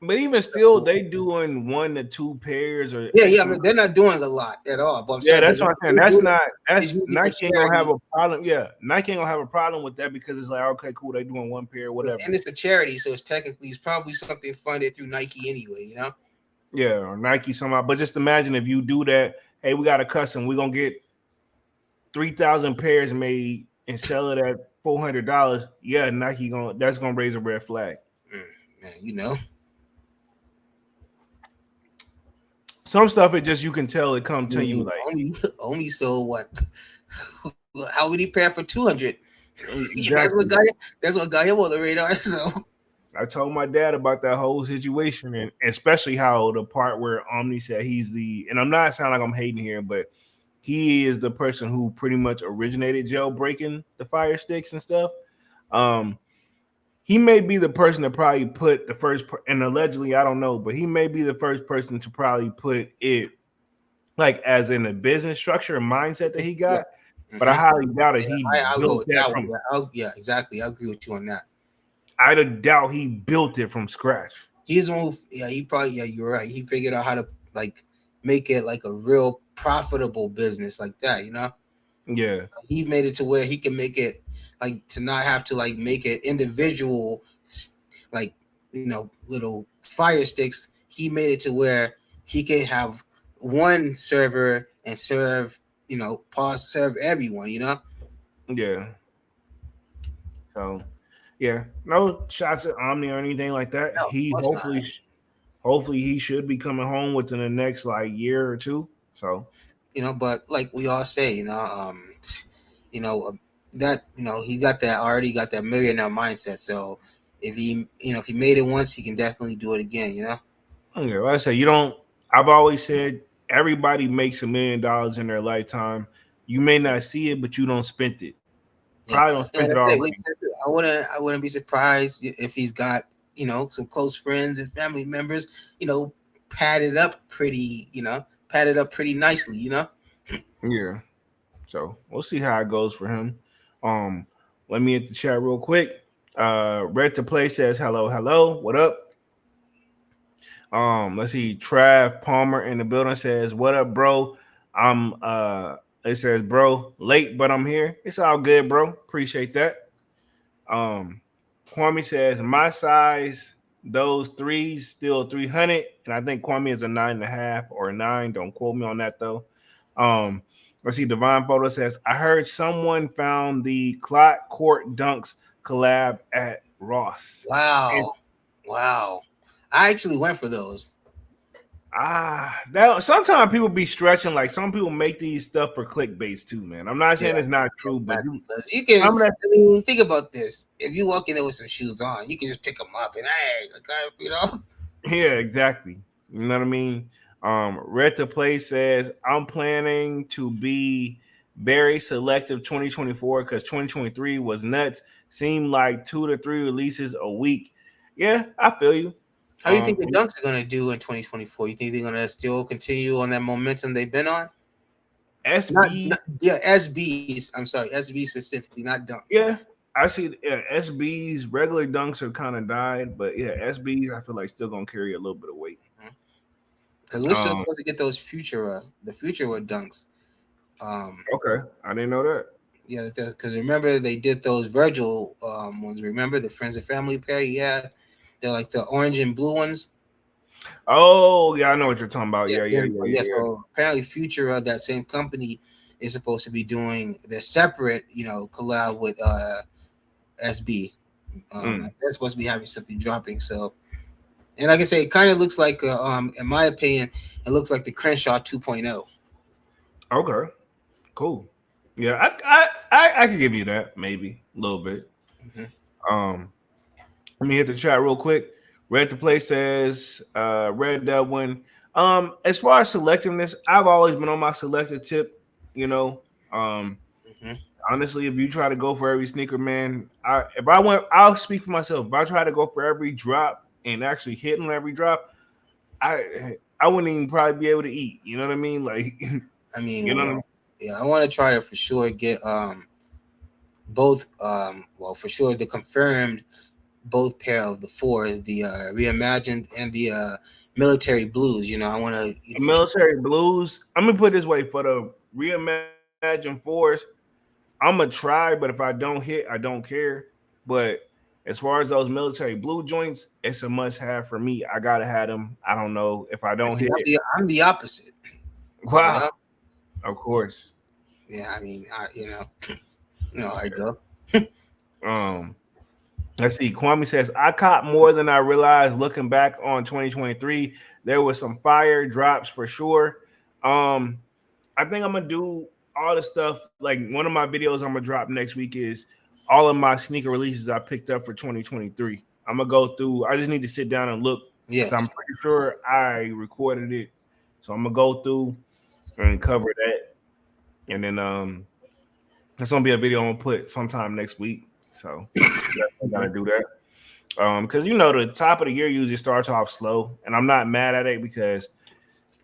But even still, they doing 1 to 2 pairs or Yeah, but they're not doing a lot at all. But I'm yeah, saying, that's what I'm saying. they That's do it, not it's that's usually for Nike ain't gonna have charity. a problem. Yeah, Nike ain't gonna have a problem with that because it's like okay, cool, they doing 1 pair, whatever. And it's for charity, so it's probably something funded through Nike anyway. Yeah, or Nike somehow. But just imagine if you do that. Hey, we got a custom. We're gonna get 3,000 pairs made and sell it at $400. Yeah, Nike that's gonna raise a red flag. Man, some stuff it just you can tell it come to you like Only sold what? How many pair for 200? exactly. That's what got him on the radar. So I told my dad about that whole situation, and especially how the part where Omni said he's the, and I'm not sounding like I'm hating here, but he is the person who pretty much originated jailbreaking the Fire Sticks and stuff. He may be the person to probably put the first, and allegedly, I don't know, but he may be the first person to probably put it like as in a business structure and mindset that he got. Yeah. But I highly doubt it. I'll go with that from. yeah, exactly. I agree with you on that. I doubt he built it from scratch. He's one who, you're right. He figured out how to like make it like a real profitable business like that, you know? Yeah. He made it to where he can make it like to not have to like make it individual, like, you know, little Fire Sticks. He made it to where he can have one server and serve, you know, serve everyone, you know? Yeah. So, yeah, no shots at Omni or anything like that. No, He hopefully he should be coming home within the next like year or two. So, you know, but like we all say, that, you know, he got that already got that millionaire mindset. So if he made it once, he can definitely do it again, you know? yeah, like I say, I've always said everybody makes $1 million in their lifetime. You may not see it, but you don't spend it. Probably don't spend it already. I wouldn't be surprised if he's got, you know, some close friends and family members, you know, padded up pretty nicely, you know? Yeah. So we'll see how it goes for him. Let me hit the chat real quick. Red to Play says hello, what up? Let's see. Trav Palmer in the building says, what up, bro? It says, bro, late, but I'm here. It's all good, bro. Appreciate that. Kwame says, my size, those threes still 300, and I think Kwame is a 9.5 or a 9. Don't quote me on that though. Let's see. Divine Photo says, I heard someone found the Clot Court Dunks collab at Ross. Wow. I actually went for those. Now sometimes people be stretching. Like some people make these stuff for clickbaits too, man. I'm not saying it's not true, but you can. I mean, think about this. If you walk in there with some shoes on, you can just pick them up and you know. Yeah, exactly. You know what I mean? Red to Play says, I'm planning to be very selective 2024 because 2023 was nuts. Seemed like 2 to 3 releases a week. Yeah, I feel you. How do you think the Dunks are going to do in 2024? You think they're going to still continue on that momentum they've been on? SBs? SBs. I'm sorry, SBs specifically, not Dunks. Yeah, I see. Yeah, SBs, regular Dunks are kind of died, but yeah, SBs, I feel like still going to carry a little bit of weight. Because we're still supposed to get those the future Dunks. Okay, I didn't know that. Yeah, because remember they did those Virgil ones. Remember the Friends and Family pair? Yeah. They're like the orange and blue ones. Oh, yeah, I know what you're talking about. Yeah. So apparently Future that same company is supposed to be doing their separate, you know, collab with SB. They're supposed to be having something dropping. So, and like I say, it kind of looks like, in my opinion, it looks like the Crenshaw 2.0. Okay, cool. Yeah, I could give you that, maybe a little bit. Let me hit the chat real quick. Red to Play says, Red Devlin. As far as selectiveness, I've always been on my selective tip, you know. Honestly, if you try to go for every sneaker, man, I'll speak for myself. If I try to go for every drop and actually hit on every drop, I wouldn't even probably be able to eat. You know what I mean? Like, I mean, you know what I mean? Yeah, I want to try to for sure get both. Well, for sure the confirmed both pair of the fours, the reimagined and the military blues. You know, I want to military blues. I'm gonna put it this way: for the reimagined fours, I'm gonna try, but if I don't hit, I don't care. But as far as those military blue joints, it's a must-have for me. I gotta have them. I don't know if I don't hit. I'm the opposite. Wow. You know? Of course. Yeah, I mean, you know how I go. Let's see. Kwame says, I caught more than I realized looking back on 2023. There was some fire drops for sure. I think I'm gonna do all the stuff. Like one of my videos I'm gonna drop next week is all of my sneaker releases I picked up for 2023. I'm gonna go through. I just need to sit down and look. Yeah, So I'm pretty sure I recorded it. So I'm gonna go through and cover that. And then that's gonna be a video I'm gonna put sometime next week. So I gotta do that. Because the top of the year usually starts off slow, and I'm not mad at it because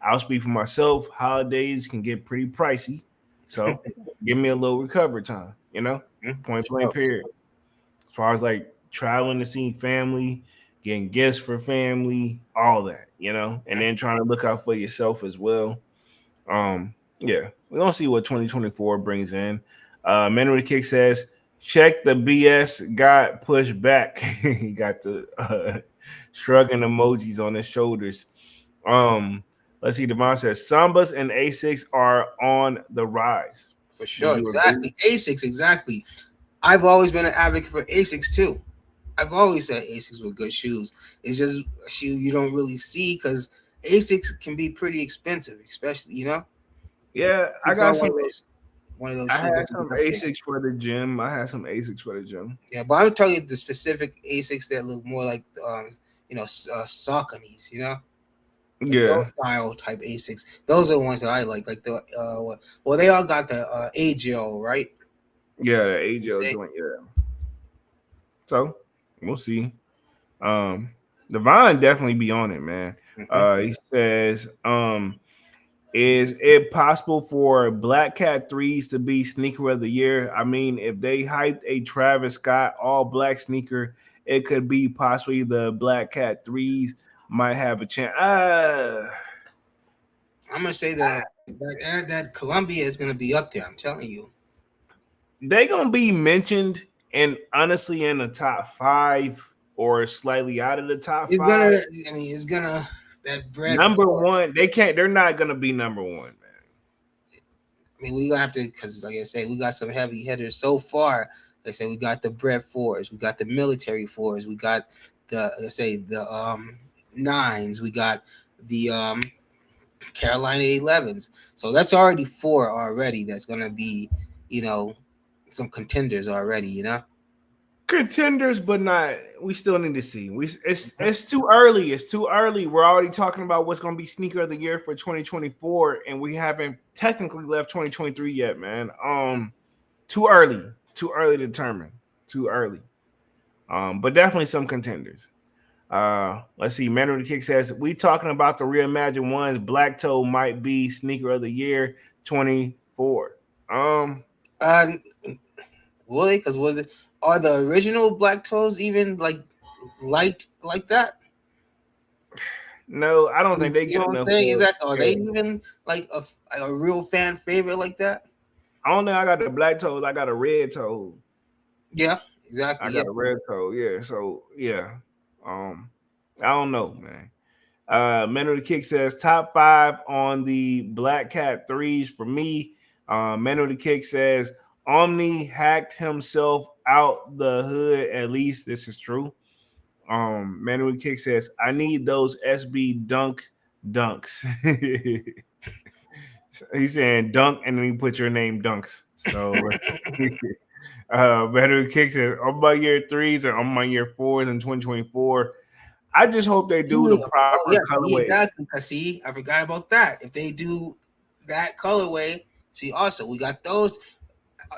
I'll speak for myself. Holidays can get pretty pricey, so give me a little recovery time. Point blank period. As far as like traveling to see family, getting gifts for family, all that, and then trying to look out for yourself as well. Yeah, we're gonna see what 2024 brings in. Man with the Kick says, check the BS got pushed back. He got the shrugging emojis on his shoulders. Let's see. Devon says Sambas and Asics are on the rise. For sure, exactly. Asics, exactly. I've always been an advocate for Asics too. I've always said Asics were good shoes. It's just a shoe you don't really see because Asics can be pretty expensive, especially Yeah, Asics I got some. One of those. I had some Asics for the gym. Yeah, but I'm telling you the specific Asics that look more like Sauconys, Like those style type Asics. Those are the ones that I like. Like the they all got the AGL, right? Yeah, the AGL joint. Yeah. So we'll see. Devon definitely be on it, man. He says, is it possible for Black Cat 3s to be sneaker of the year? I mean, if they hyped a Travis Scott all black sneaker, it could be possibly the Black Cat 3s might have a chance. I'm gonna say that Columbia is gonna be up there. I'm telling you, they're gonna be mentioned, and honestly, in the top 5 or slightly out of the top 5. It's gonna that bread number 1. They're not gonna be number 1, man. I mean, we gonna have to, because like I said, we got some heavy hitters so far. Like I said, we got the Bread 4s, we got the military 4s, we got the the 9s, we got the Carolina 11s. So that's already 4 already. That's gonna be, some contenders already. Contenders, but not. We still need to see. It's too early. It's too early. We're already talking about what's gonna be sneaker of the year for 2024, and we haven't technically left 2023 yet, man. Too early. Too early to determine. Too early. But definitely some contenders. Let's see. Man with the Kick says we talking about the reimagined ones. Black Toe might be sneaker of the year 24. Will they? Because are the original Black Toes even like light like that? No, I don't think they get enough. Exactly. Are they even like a real fan favorite like that? I don't know. I got the Black Toes. I got a red toe. Yeah, exactly. I got a red toe. Yeah. So yeah. I don't know, man. Man of the Kick says top 5 on the Black Cat 3s for me. Man of the Kick says Omni hacked himself out the hood. At least this is true. Man of the Kick says I need those SB dunks. He's saying dunk, and then you put your name Dunks. So Man of the Kick says on my year 3s or on my year 4s in 2024. I just hope they do the proper colorway. Exactly. Because see, I forgot about that. If they do that colorway, see, also we got those.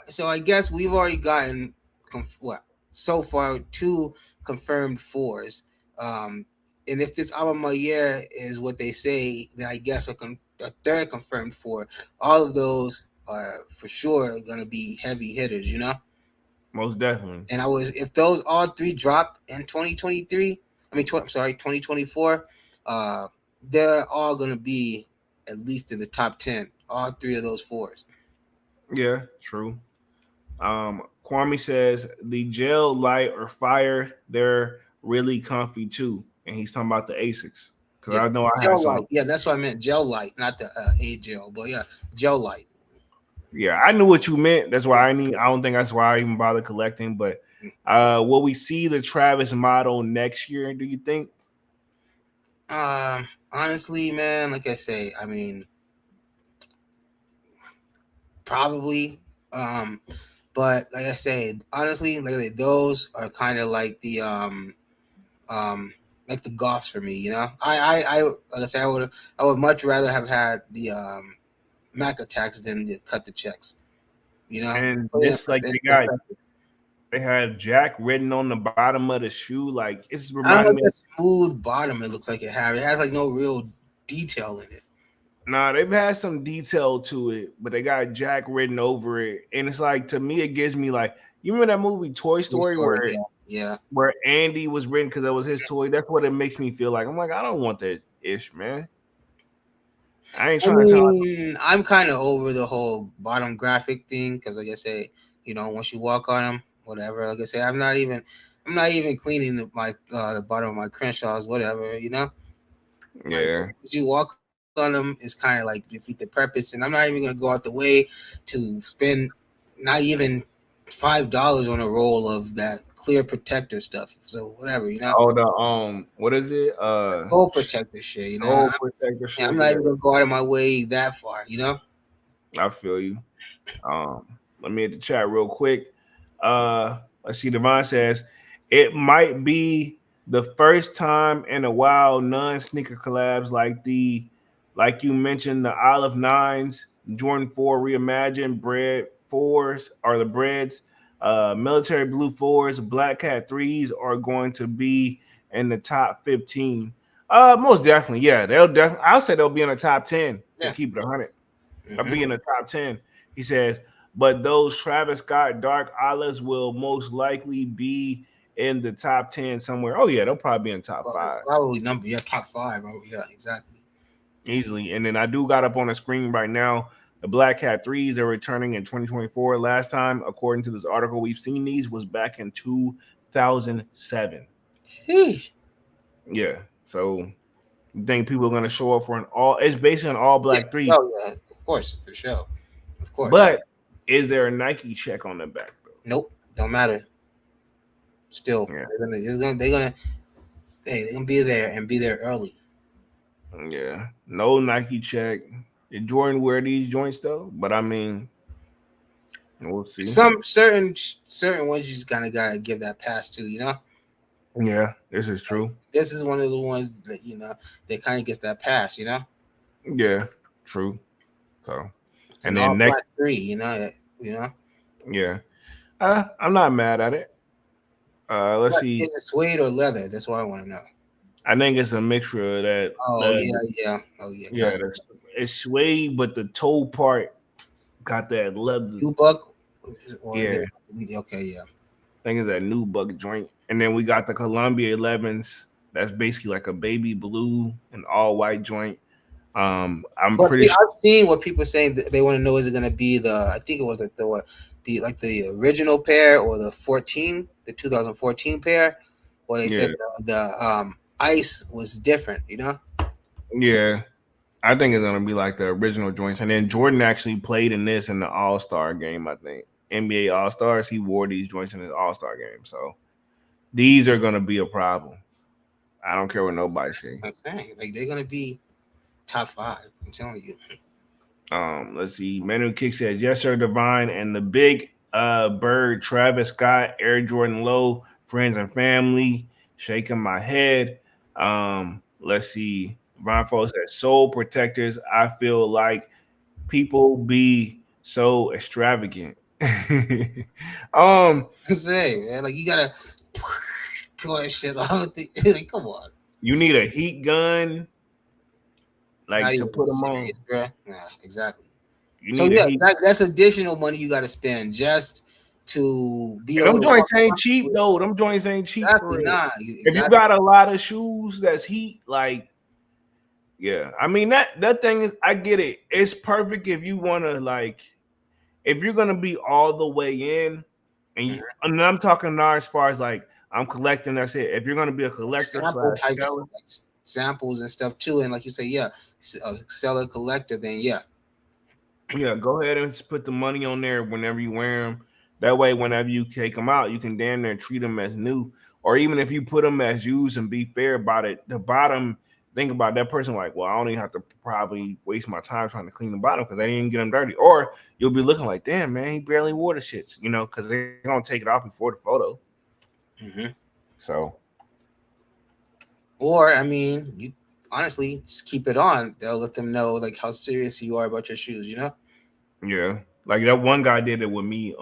So I guess we've already gotten so far 2 confirmed 4s. And if this album a year is what they say, then I guess a 3rd confirmed 4. All of those are for sure going to be heavy hitters, Most definitely. And if those all 3 drop in 2023. 2024. They're all gonna be at least in the top 10. All 3 of those 4s. Yeah, true. Kwame says the gel light or fire, they're really comfy too, and he's talking about the Asics because I know I have some. Yeah, that's what I meant. Gel light, not the A-gel, but yeah, gel light. Yeah, I knew what you meant. That's why I don't think that's why I even bother collecting, but Will we see the Travis model next year? Do you think? Honestly, man, like I say, I mean, probably. But like I say, honestly, like those are kind of like the Goffs for me. You know, I like I say, I would much rather have had the Mac attacks than the cut the checks. You know, And put it this like in they had Jack written on the bottom of the shoe. Like it's I don't reminding like me. the smooth bottom. It looks like it has. It has like no real detail in it. Nah, they've had some detail to it, but they got Jack written over it, and it's like to me, it gives me like you remember that movie Toy Story where Yeah. where Andy was written because it was his toy. That's what it makes me feel like. I'm like, I don't want that ish, man. I ain't I trying to tell. mean, I'm kind of over the whole bottom graphic thing because, like I say, you know, once you walk on them, whatever. Like I say, I'm not even cleaning the bottom of my Crenshaws, whatever. You know, like Yeah. once you walk on them, it's kind of like defeat the purpose. And I'm not even gonna go out the way to spend not even $5 on a roll of that clear protector stuff. So whatever, you know, Oh, the what is it? soul protector shit. You know, Soul Protector I'm shit. not Yeah, even gonna go out of my way that far. You know. I feel you. Let me hit the chat real quick. Let's see. Devon says it might be the first time in a while non-sneaker collabs like you mentioned, the Olive Nines, Jordan 4 reimagined, Bread 4s or the Breads, military blue 4s, Black Cat 3s are going to be in the top 15. Most definitely, yeah. I'll say they'll be in the top 10 to Yeah. keep it 100. I'll Mm-hmm. be in the top 10. He says, but those Travis Scott Dark Olives will most likely be in the top 10 somewhere. Oh, yeah, they'll probably be in top 5 Probably top five. Oh, yeah, exactly. easily. And then I do got up on the screen right now. The Black Cat 3s are returning in 2024. Last time, according to this article, we've seen these was back in 2007. Sheesh. Yeah. So you think people are going to show up for it's basically an all Yeah. black 3. Oh, yeah. Of course, for sure. Of course. But is there a Nike check on the back, though? Nope. Don't matter. Still, Yeah. they're gonna be there and be there early. Yeah, no Nike check. Did Jordan wear these joints though? But I mean, we'll see. Some certain ones you just kind of gotta give that pass to. You know. Yeah, this is true. This is one of the ones that that kind of gets that pass. You know. Yeah, true. So, It's and an all then next, black 3. You know. yeah, I'm not mad at it. Let's see. Is it suede or leather? That's what I want to know. I think it's a mixture of that. Oh yeah. Oh yeah. Yeah. It's suede, but the toe part got that leather. Nubuck. Or Yeah. is it, okay. Yeah. I think it's that Nubuck joint. And then we got the Columbia 11s. That's basically like a baby blue and all white joint. I'm pretty sure. I've seen what people saying that they want to know, is it going to be I think it was like the original pair or the 2014 pair, or they said the ice was different, you know? Yeah, I think it's gonna be like the original joints. And then Jordan actually played in this in the All-Star game, I think. NBA All-Stars, he wore these joints in his All-Star game. So these are gonna be a problem. I don't care what nobody says. That's what I'm saying. Like, they're going to be top 5. I'm telling you. Let's see. Manu Kick says, yes, sir, Divine. And the big bird, Travis Scott, Air Jordan Low, friends and family, shaking my head. Let's see. Ron Fo says, soul protectors. I feel like people be so extravagant. I'm saying, man, like, you got to pour that shit off. Like, come on. You need a heat gun, like Not to even put them serious, on. bro. Nah, exactly. You So need yeah, a heat. that's additional money you got to spend just to be And able them to joints ain't cheap though. Them joints ain't cheap for Exactly, real. nah. If you got a lot of shoes that's heat, like, yeah. I mean that thing is, I get it. It's perfect if you want to, like, if you're gonna be all the way in, and I'm talking now as far as like I'm collecting. That's it. If you're gonna be a collector sample types, seller, like samples and stuff too, and like you say, yeah, a seller collector, then yeah, yeah, go ahead and just put the money on there whenever you wear them. That way, whenever you take them out, you can damn near treat them as new. Or even if you put them as used and be fair about it, the bottom, think about that person like, well, I don't even have to probably waste my time trying to clean the bottom because they didn't even get them dirty. Or you'll be looking like, damn, man, he barely wore the shits, because they're going to take it off before the photo. Mm-hmm. So. Or, I mean, you honestly just keep it on. They'll let them know like how serious you are about your shoes, Yeah. Like that one guy did it with me.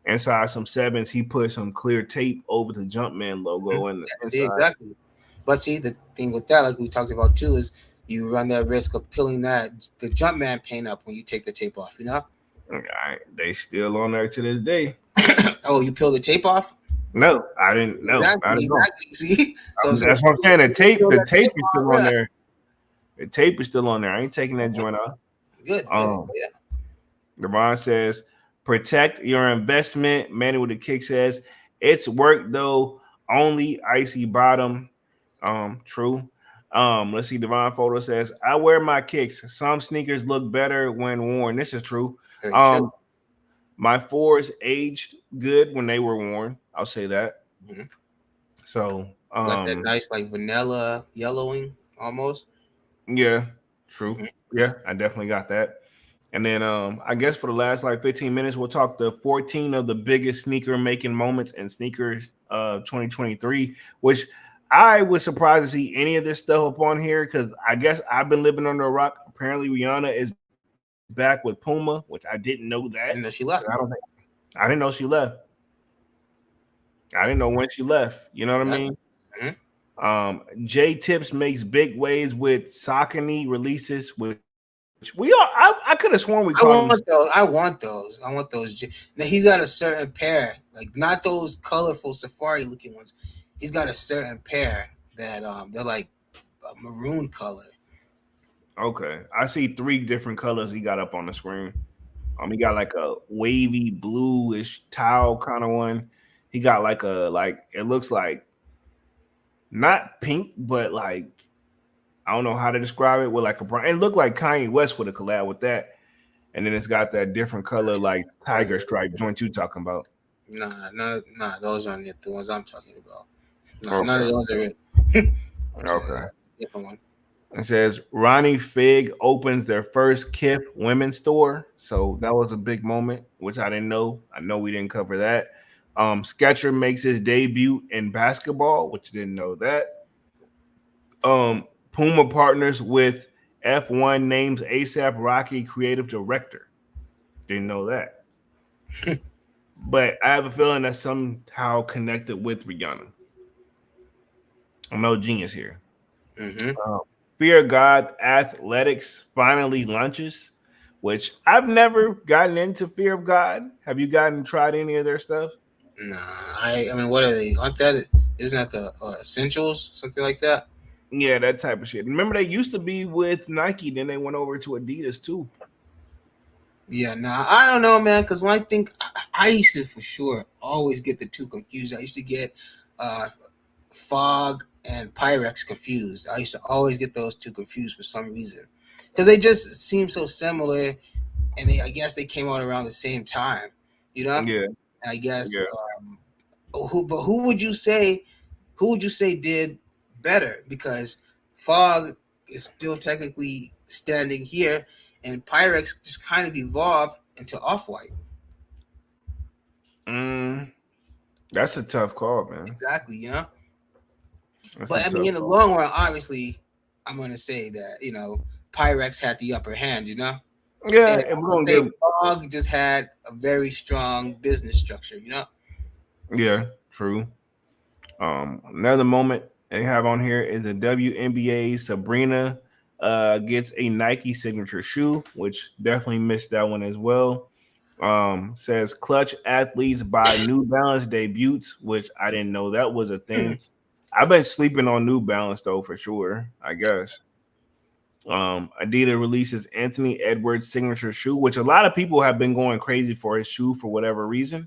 Inside some sevens, he put some clear tape over the Jumpman logo and see, exactly. But see, the thing with that, like we talked about too, is you run that risk of peeling the Jumpman paint up when you take the tape off, They still on there to this day. Oh, you peel the tape off? No, I didn't know. Exactly. See, so that's what I'm saying. The tape is still on there. The tape is still on there. I ain't taking that joint off. Good. Yeah. LeBron says, protect your investment. Manny with the kick says, it's work though. Only icy bottom. True. Let's see. Divine Photo says, I wear my kicks. Some sneakers look better when worn. This is true. True. My fours aged good when they were worn. I'll say that. Mm-hmm. So got that nice like vanilla yellowing almost. Yeah, true. Mm-hmm. Yeah, I definitely got that. And then I guess for the last like 15 minutes, we'll talk the 14 of the biggest sneaker making moments in sneakers 2023, which I was surprised to see any of this stuff up on here because I guess I've been living under a rock. Apparently, Rihanna is back with Puma, which I didn't know that. I didn't know she left. I didn't know she left. I didn't know when she left. You know what I mean? Mm-hmm. J Tips makes big waves with Saucony releases, which we are. I could have sworn we. I want those. Now he's got a certain pair, like not those colorful safari looking ones. He's got a certain pair that they're like a maroon color. Okay, I see 3 different colors he got up on the screen. He got like a wavy bluish towel kind of one. He got like it looks like not pink, but like I don't know how to describe it with like a brown. It looked like Kanye West would have collabed with that. And then it's got that different color like tiger stripe joint you talking about. Nah, those aren't the ones I'm talking about. None of those are it. Okay. Different one. It says Ronnie Fig opens their first Kith women's store. So that was a big moment, which I didn't know. I know we didn't cover that. Skechers makes his debut in basketball, which didn't know that. Puma partners with F1 names ASAP Rocky creative director. Didn't know that. But I have a feeling that's somehow connected with Rihanna. I'm no genius here. Mm-hmm. Fear of God Athletics finally launches, which I've never gotten into Fear of God. Have you tried any of their stuff? Nah, I mean, what are they? Aren't that? Isn't that the Essentials? Something like that? Yeah, that type of shit. Remember, they used to be with Nike, then they went over to Adidas too. Yeah, I don't know, man. Because when I think, I used to for sure always get the two confused. I used to get Fog and Pyrex confused. I used to always get those two confused for some reason because they just seem so similar, and I guess they came out around the same time. Yeah. I guess. Yeah. Who would you say did better? Because Fog is still technically standing here, and Pyrex just kind of evolved into Off-White. That's a tough call, man. Exactly, But I mean, in the long run, obviously, I'm going to say that Pyrex had the upper hand. Yeah, and we're going to say Fog just had a very strong business structure. Yeah, true. Another moment they have on here is the WNBA Sabrina gets a Nike signature shoe, which definitely missed that one as well. Says clutch athletes buy New Balance debuts, which I didn't know that was a thing. I've been sleeping on New Balance though, for sure, I guess. Adidas releases Anthony Edwards signature shoe, which a lot of people have been going crazy for his shoe for whatever reason,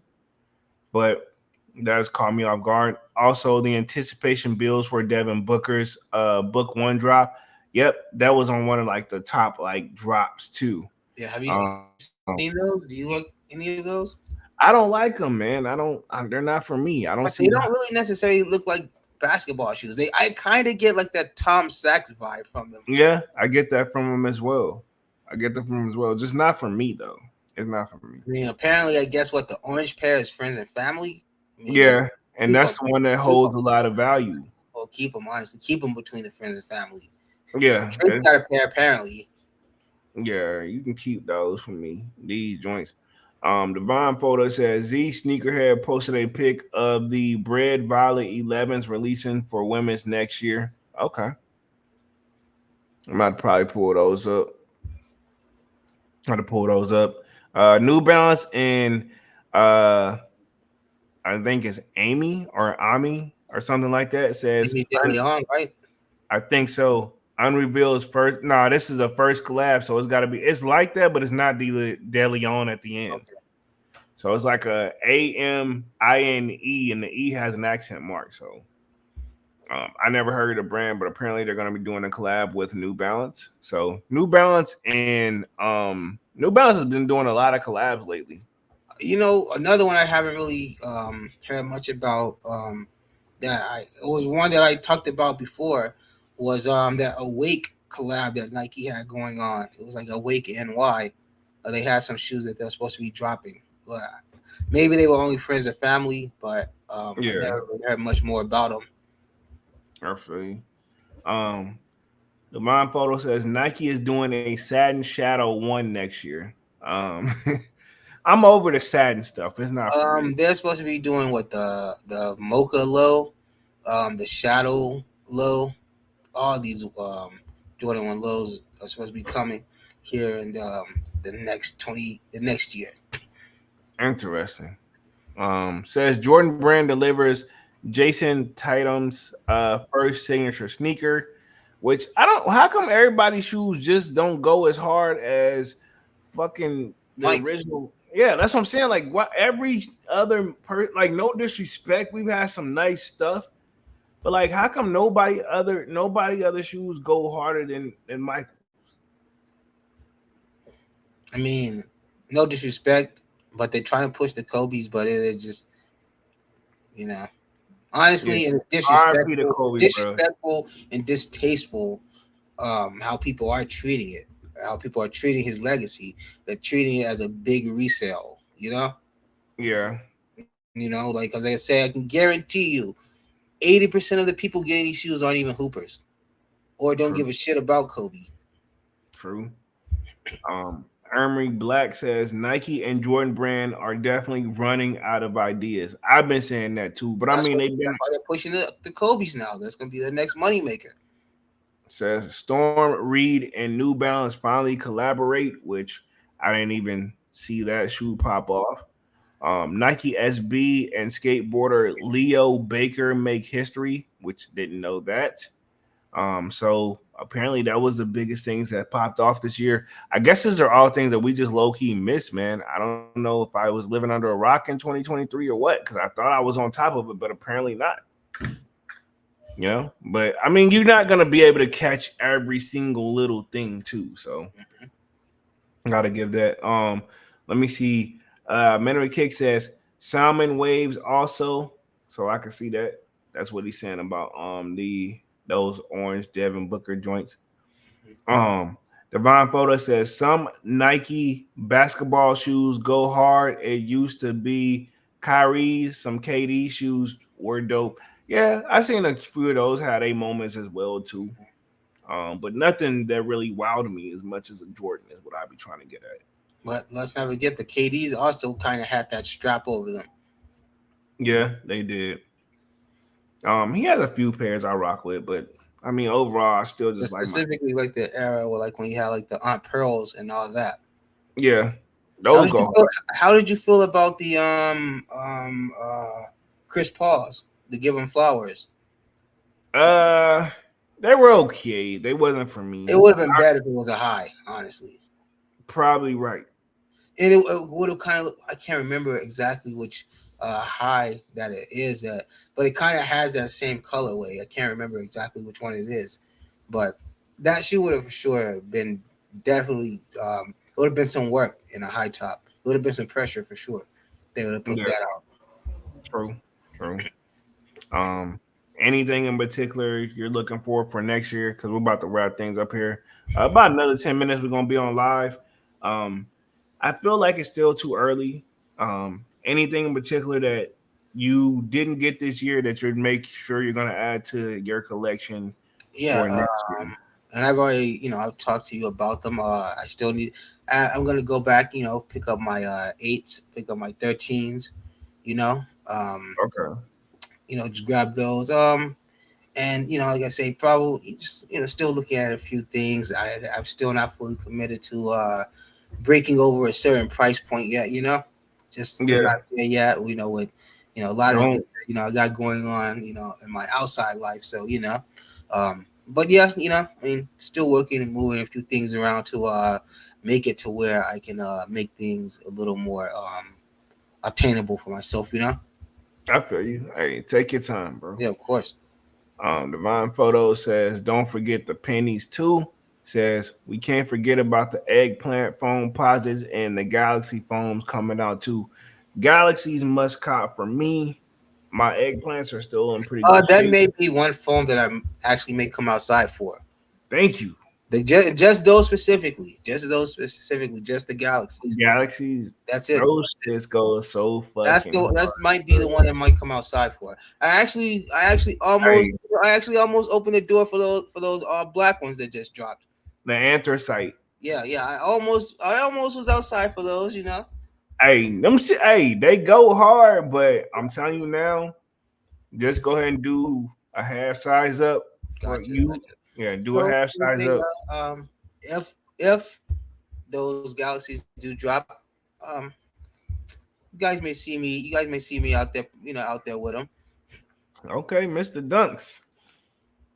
but that's caught me off guard. Also, the anticipation builds for Devin Booker's Book One drop. Yep, that was on one of like the top like drops too. Yeah, have you seen those? Do you like any of those? I don't like them, man. They're not for me. I don't But see they don't really necessarily look like basketball shoes. I kind of get like that Tom Sachs vibe from them. Yeah, I get that from them as well. Just not for me though. It's not for me. I mean, apparently, I guess what the orange pair is friends and family. I mean, Yeah, and that's the one that holds a lot of value. Well, keep them, honestly. Keep them between the friends and family. Yeah. Drake got a pair, apparently. Yeah, you can keep those for me. These joints. Divine Photo says Z Sneakerhead posted a pic of the Bread Violet 11s releasing for women's next year. Okay. I'm about to probably pull those up. New Balance and I think it's Amy or Ami or something like that. It says right? I think so. Unrevealed is first. No, this is a first collab, so it's got to be. It's like that, but it's not De Leon at the end. Okay. So it's like a AMINE, and the E has an accent mark. So I never heard of the brand, but apparently they're going to be doing a collab with New Balance. So New Balance and New Balance has been doing a lot of collabs lately. You know, another one I haven't really heard much about. It was one that I talked about before. Was that Awake collab that Nike had going on. It was like Awake NY. They had some shoes that they're supposed to be dropping. But maybe they were only friends and family, but I never heard much more about them. Perfectly. The Mind Photo says Nike is doing a Satin Shadow 1 next year. I'm over the satin stuff. It's not. They're supposed to be doing what the Mocha Low, the Shadow Low. All these Jordan 1 lows are supposed to be coming here in the next year. Interesting. Says Jordan Brand delivers Jason Tatum's first signature sneaker, which I don't. How come everybody's shoes just don't go as hard as fucking the original? Yeah, that's what I'm saying. Like, what every other like, no disrespect, we've had some nice stuff. But like, how come nobody other shoes go harder than Michael's? I mean, no disrespect, but they're trying to push the Kobe's, but it is just, honestly, and disrespectful and distasteful. How people are treating it, how people are treating his legacy. They're treating it as a big resale. Yeah. Like as I said, I can guarantee you. 80% of the people getting these shoes aren't even hoopers or don't give a shit about Kobe. True. Emery Black says Nike and Jordan Brand are definitely running out of ideas. I've been saying that too, but that's they're pushing the Kobe's now. That's going to be their next moneymaker. Says Storm, Reed, and New Balance finally collaborate, which I didn't even see that shoe pop off. Nike SB and skateboarder Leo Baker make history, which didn't know that. So apparently that was the biggest things that popped off this year. I guess these are all things that we just low-key missed, man. I don't know if I was living under a rock in 2023 or what, because I thought I was on top of it, but apparently not. But I mean, you're not gonna be able to catch every single little thing too. So gotta give that. Let me see. Memory Kick says Salmon Waves also, so I can see that. That's what he's saying about those orange Devin Booker joints. Divine Photo says some Nike basketball shoes go hard. It used to be Kyrie's. Some KD shoes were dope. Yeah, I've seen a few of those had a moments as well too. But nothing that really wowed me as much as a Jordan is what I'd be trying to get at. But let's not forget the KDs also kind of had that strap over them. Yeah, they did. He has a few pairs I rock with, but I mean overall, I still just specifically like the era where like when you had like the Aunt Pearls and all that. Yeah, those go. How did you feel about the Chris Paul's, the Give 'Em Flowers? They were okay. They wasn't for me. It would have been better if it was a high, honestly. Probably right. And it would have kind of, I can't remember exactly which high that it is, but it kind of has that same colorway. I can't remember exactly which one it is, but that shoe would have for sure been definitely, it would have been some work in a high top. It would have been some pressure for sure. they would have put Yeah. that out. True. Um, anything in particular you're looking for next year? Because we're about to wrap things up here. About another 10 minutes, we're gonna be on live. I feel like it's still too early. Anything in particular that you didn't get this year that you'd make sure you're gonna add to your collection Yeah, for next year? and I've already, I've talked to you about them. I still need. I'm gonna go back, pick up my 8s, pick up my 13s, you know, um, Okay. just grab those. And like I say, probably just still looking at a few things. I'm still not fully committed to breaking over a certain price point yet. Just still Yeah. not there yet. With a lot of Don't things that, I got going on, in my outside life. So but yeah, I mean, still working and moving a few things around to make it to where I can make things a little more obtainable for myself. I feel you. Hey, take your time, bro. Yeah, of course. Divine Photo says, don't forget the pennies too. Says we can't forget about the eggplant foam posits and the Galaxy foams coming out too. Galaxies must cop for me. My eggplants are still in pretty good That shape. may be one foam that I actually may come outside for. Thank you. Just those specifically, just the Galaxies. Galaxies. That's it. Those just go so fucking. That's might be the one that might come outside for. I actually almost opened the door for those all black ones that just dropped. The anthracite. Yeah. I almost was outside for those. Hey, them shit. Hey, they go hard, but I'm telling you now, just go ahead and do a half size up for you. Gotcha. Yeah, do a half size up. If those Galaxies do drop, you guys may see me out there, out there with them. Okay, Mr. Dunks.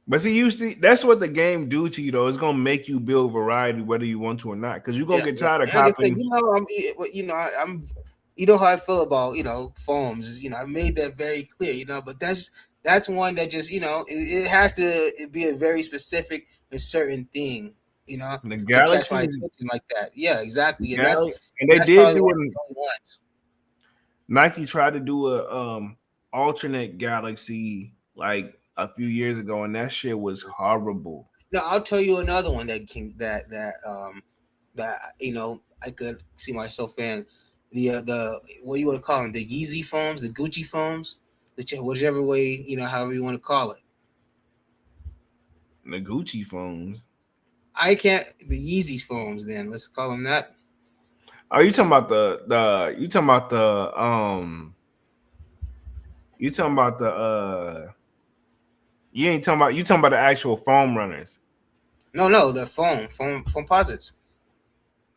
But see, that's what the game do to you, though. It's gonna make you build variety, whether you want to or not, because you're gonna get tired of copying. I'm you know how I feel about foams. I made that very clear. But that's one that just it has to be a very specific and certain thing. The to Galaxy catch my attention like that. Yeah, exactly. And they that's did do it. Nike tried to do a alternate Galaxy like a few years ago, and that shit was horrible. No, I'll tell you another one that I could see myself in. The what do you want to call them? The Yeezy foams, the Gucci foams, whichever way however you want to call it. The Gucci foams. I can't. The Yeezy foams. Then let's call them that. Are you talking about the? You talking about the? You talking about the? You ain't talking about. You talking about the actual foam runners? No, the foam posits.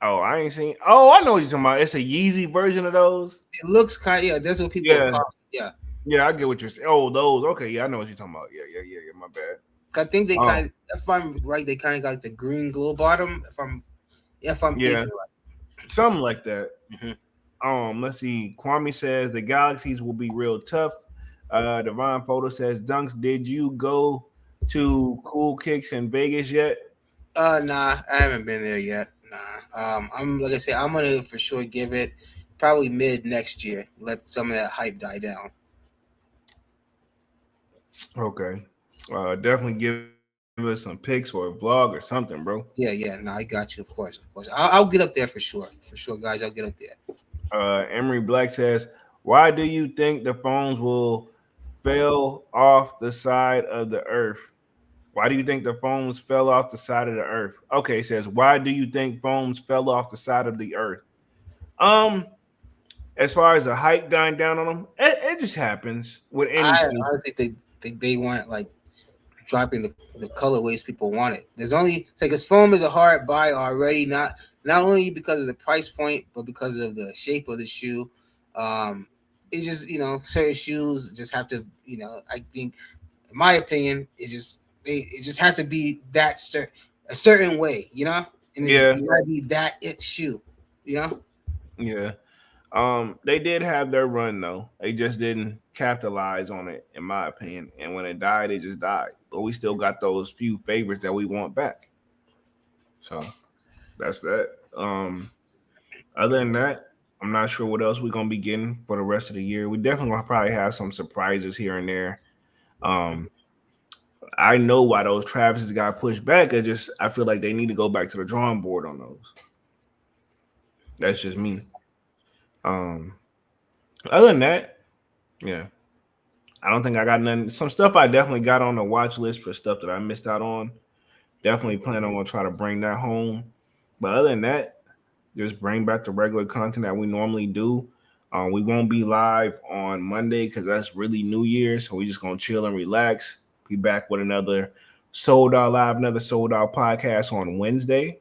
Oh, I ain't seen. Oh, I know what you're talking about. It's a Yeezy version of those. It looks kind of that's what people call it. Yeah, I get what you're saying. Oh, those. Okay, yeah, I know what you're talking about. Yeah. My bad. I think they kind of, if I'm right, they kind of got like the green glow bottom. If I'm thinking right. Something like that. Mm-hmm. Let's see. Kwame says the Galaxies will be real tough. Divine Photo says, Dunks, did you go to Cool Kicks in Vegas yet? Nah, I haven't been there yet. Nah. I'm like I said, I'm gonna for sure give it probably mid next year. Let some of that hype die down. Okay. Definitely give us some pics or a vlog or something, bro. Yeah. No, I got you. Of course. I'll get up there for sure, guys. I'll get up there. Emery Black says, why do you think the phones will fell off the side of the earth? Why do you think the foams fell off the side of the earth? Okay, it says, why do you think foams fell off the side of the earth? As far as the hype dying down on them, it just happens with any. I honestly think they weren't like dropping the colorways people wanted. There's only because foam is a hard buy already, not only because of the price point, but because of the shape of the shoe. It just certain shoes just have to I think, in my opinion, it just has to be that a certain way, and it gotta be that shoe, Yeah. They did have their run though. They just didn't capitalize on it, in my opinion. And when it died, it just died. But we still got those few favorites that we want back. So that's that. Other than that, I'm not sure what else we're gonna be getting for the rest of the year. We definitely gonna probably have some surprises here and there. I know why those Travises got pushed back. I feel like they need to go back to the drawing board on those. That's just me. Other than that, yeah, I don't think I got none. Some stuff I definitely got on the watch list for stuff that I missed out on. Definitely plan on gonna try to bring that home. But other than that, just bring back the regular content that we normally do. We won't be live on Monday because that's really New Year's. So we just gonna chill and relax. Be back with another Sold Out Live, another Sold Out podcast on Wednesday.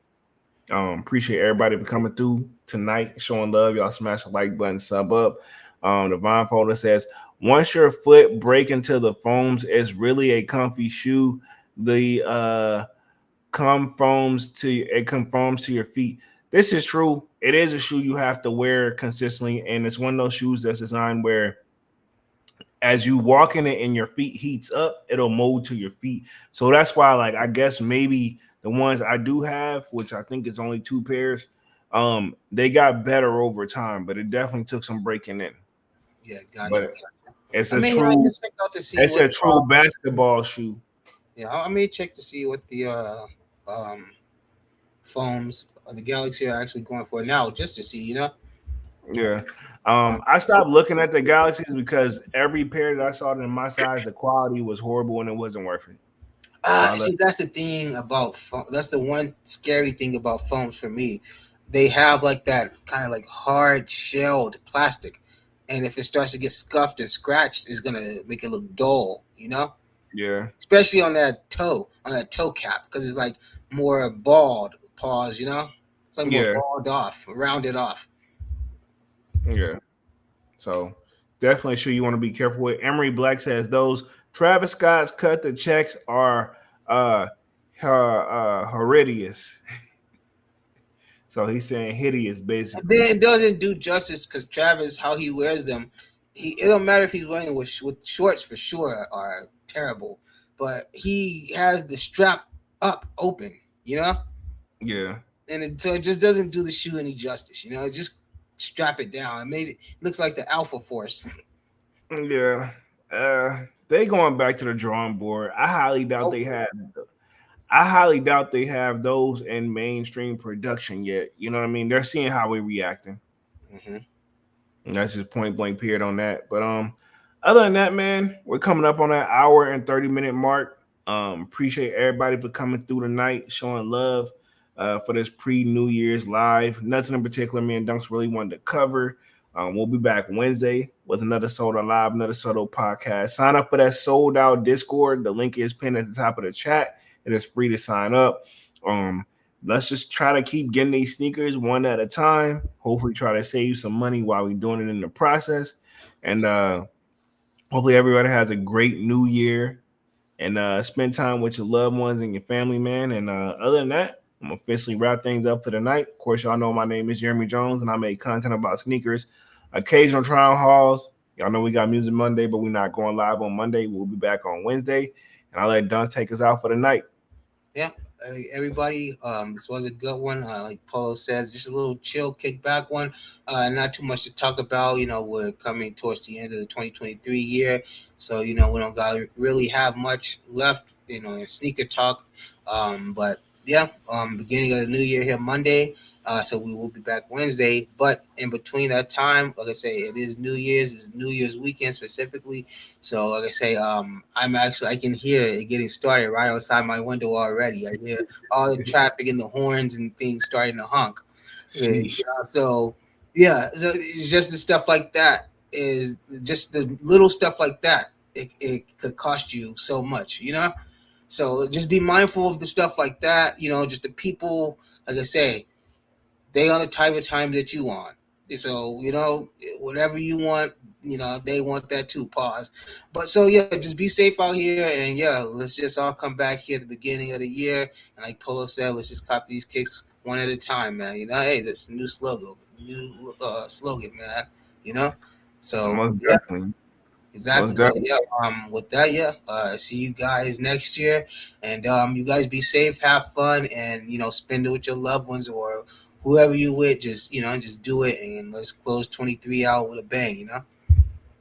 Appreciate everybody for coming through tonight, showing love. Y'all smash the like button, sub up. The Vine Folder says, once your foot break into the foams, it's really a comfy shoe. The conforms to your feet. This is true. It is a shoe you have to wear consistently, and it's one of those shoes that's designed where as you walk in it and your feet heats up, it'll mold to your feet. So that's why, like, I guess maybe the ones I do have, which I think is only 2 pairs, they got better over time, but it definitely took some breaking in. Yeah, gotcha. But it's a true basketball shoe. Yeah, I may check to see what the foams of the Galaxy are actually going for now, just to see, Yeah. I stopped looking at the Galaxies because every pair that I saw in my size, the quality was horrible and it wasn't worth it. See, that's the thing about foam. That's the one scary thing about foams for me. They have like that kind of like hard shelled plastic, and if it starts to get scuffed and scratched, it's gonna make it look dull, Yeah. Especially on that toe cap, because it's like more bald paws, It's like more balled off, rounded off. Yeah. So definitely sure you want to be careful with. Emery Black says those Travis Scott's cut the checks are horrendous. So he's saying hideous, basically. Then it doesn't do justice because Travis, how he wears them, it don't matter if he's wearing it with shorts for sure are terrible, but he has the strap up open, Yeah. And so it just doesn't do the shoe any justice, Just strap it down. It looks like the Alpha Force. Yeah. They going back to the drawing board. I highly doubt they have those in mainstream production yet. You know what I mean? They're seeing how we're reacting. Mm-hmm. And that's just point blank period on that. But other than that, man, we're coming up on that hour and 30-minute mark. Appreciate everybody for coming through tonight, showing love for this pre-New Year's live. Nothing in particular me and Dunks really wanted to cover. We'll be back Wednesday with another Sold Out Live, another Sold Out podcast. Sign up for that Sold Out Discord. The link is pinned at the top of the chat. It is free to sign up. Let's just try to keep getting these sneakers one at a time. Hopefully try to save some money while we're doing it in the process. And hopefully everybody has a great new year and spend time with your loved ones and your family, man. And other than that, I'm officially wrap things up for the night. Of course, y'all know my name is Jeremy Jones, and I make content about sneakers, occasional trial hauls. Y'all know we got Music Monday, but we're not going live on Monday. We'll be back on Wednesday, and I'll let Don take us out for the night. Yeah, everybody, this was a good one. Like Polo says, just a little chill, kickback one. Not too much to talk about. We're coming towards the end of the 2023 year, so we don't really have much left. In sneaker talk, but. Yeah, beginning of the new year here Monday, so we will be back Wednesday. But in between that time, like I say, it is New Year's. It's New Year's weekend specifically. So like I say, I can hear it getting started right outside my window already. I hear all the traffic and the horns and things starting to honk. So it's just the stuff like that. Is just the little stuff like that. It could cost you so much, So just be mindful of the stuff like that, just the people, like I say, they on the type of time that you want. So, whatever you want, they want that too, pause. But so, just be safe out here. And, let's just all come back here at the beginning of the year. And like Polo said, let's just cop these kicks one at a time, man. Hey, that's a new slogan, man, So, Most definitely. Exactly. So, with that, see you guys next year, and you guys be safe, have fun, and spend it with your loved ones or whoever you with, just just do it, and let's close 23 out with a bang.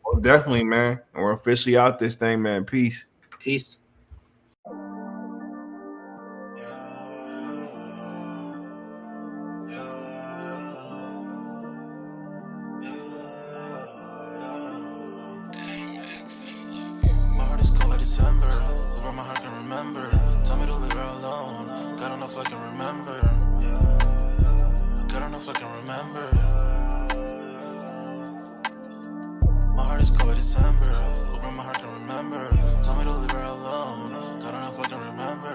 Well, definitely, man. We're officially out this thing, man. Peace. Peace. My heart is cold like December, where my heart can remember. Tell me to leave her alone. God don't know if I can remember. God don't know if I can remember. My heart is cold like December, where my heart can remember. Tell me to leave her alone. God don't know if I can remember.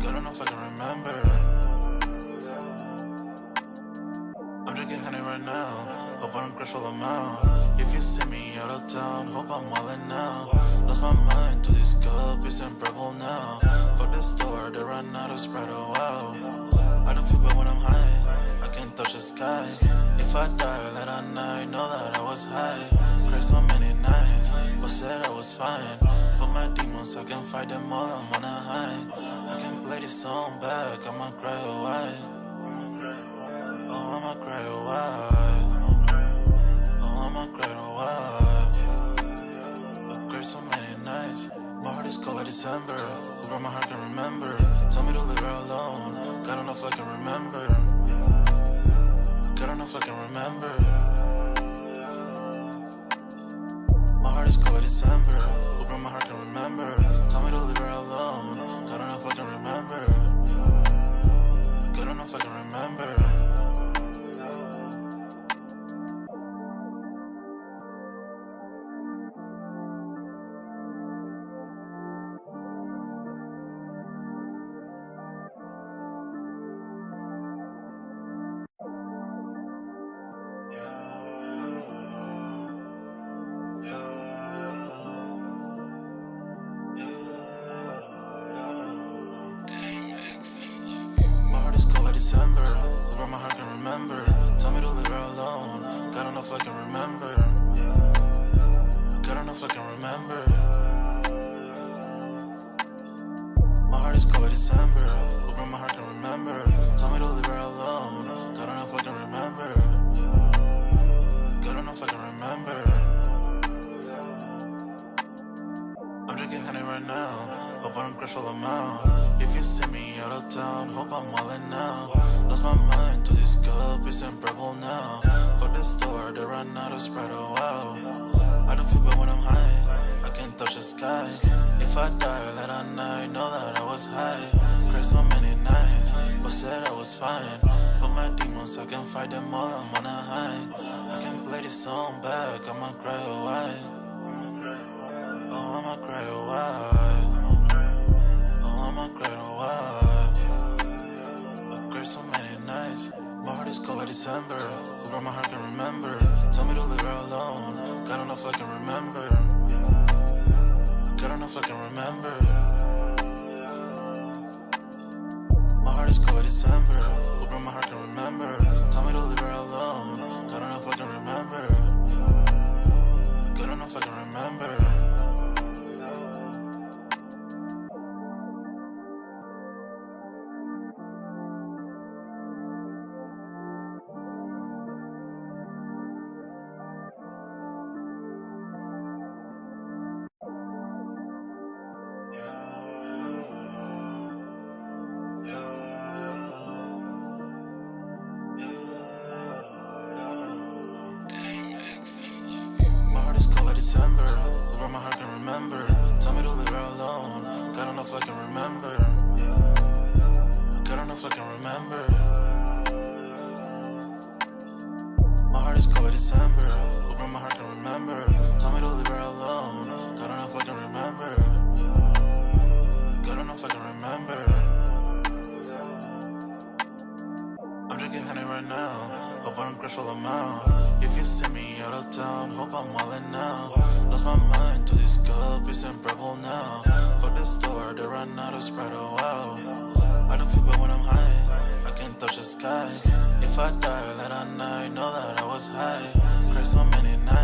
God don't know if I can remember. I'm drinking honey right now. Hope I don't crash all amount. If you see me out of town, hope I'm wildin' now. Lost my mind to this cup, it's unbearable now. For the store, they run out of Sprite, oh wow. I don't feel bad when I'm high, I can't touch the sky. If I die late at night, know that I was high. Cried so many nights, but said I was fine. For my demons, I can fight them all, I'm on a high. I can play this song back, I'ma cry, oh why? Oh, I'ma cry, oh why? Oh, I'ma cry, oh why? I cried so many nights. My heart is cold like December, where my heart can remember. Tell me to leave her alone. God don't know if I can remember. God don't know if I can remember. My heart is cold like December, where my heart can remember. Tell me to leave her alone. God don't know if I can remember. God don't know if I can remember. My heart is cold like December, where my heart can remember. Tell me to leave her alone. God don't know if I can remember. God don't know if I can remember. My heart is cold like December, where my heart can remember. Tell me to leave her alone. God don't know if I can remember. God don't know if I can remember. I'm drinking honey right now. Hope I don't crash all amount. If you see me out of town, hope I'm wildin' now. Lost my mind to this cup, it's unbearable now. For the store, they run out of Sprite, oh wow. I don't feel bad when I'm high, I can't touch the sky. If I die late at night, know that I was high. Cried so many nights, but said I was fine. For my demons, I can fight them all, I'm on a high. I can play this song back, I'ma cry, oh why? Oh, I'ma cry, oh why? Oh, I'ma cry, oh why? I cried so many nights. My heart is cold like December, where my heart can remember. Tell me to leave her alone. God don't know if I can remember. God don't know if I can remember. My heart is cold like December, where my heart can remember. Tell me to leave her alone. God don't know if I can remember. God don't know if I can remember. My heart is cold like December, where my heart can remember. Tell me to leave her alone. God don't know if I can remember. God don't know if I can remember. My heart is cold like December, where my heart can remember. Tell me to leave her alone. God don't know if I can remember. God don't know if I can remember. I'm drinking honey right now. Hope I don't crash all amount. If you see me out of town, hope I'm wildin' now. Lost my mind to this cup, it's unbearable now. For the store, they run out of Sprite, oh wow. I don't feel bad when I'm high, I can't touch the sky. If I die late at night, know that I was high. Cried so many nights.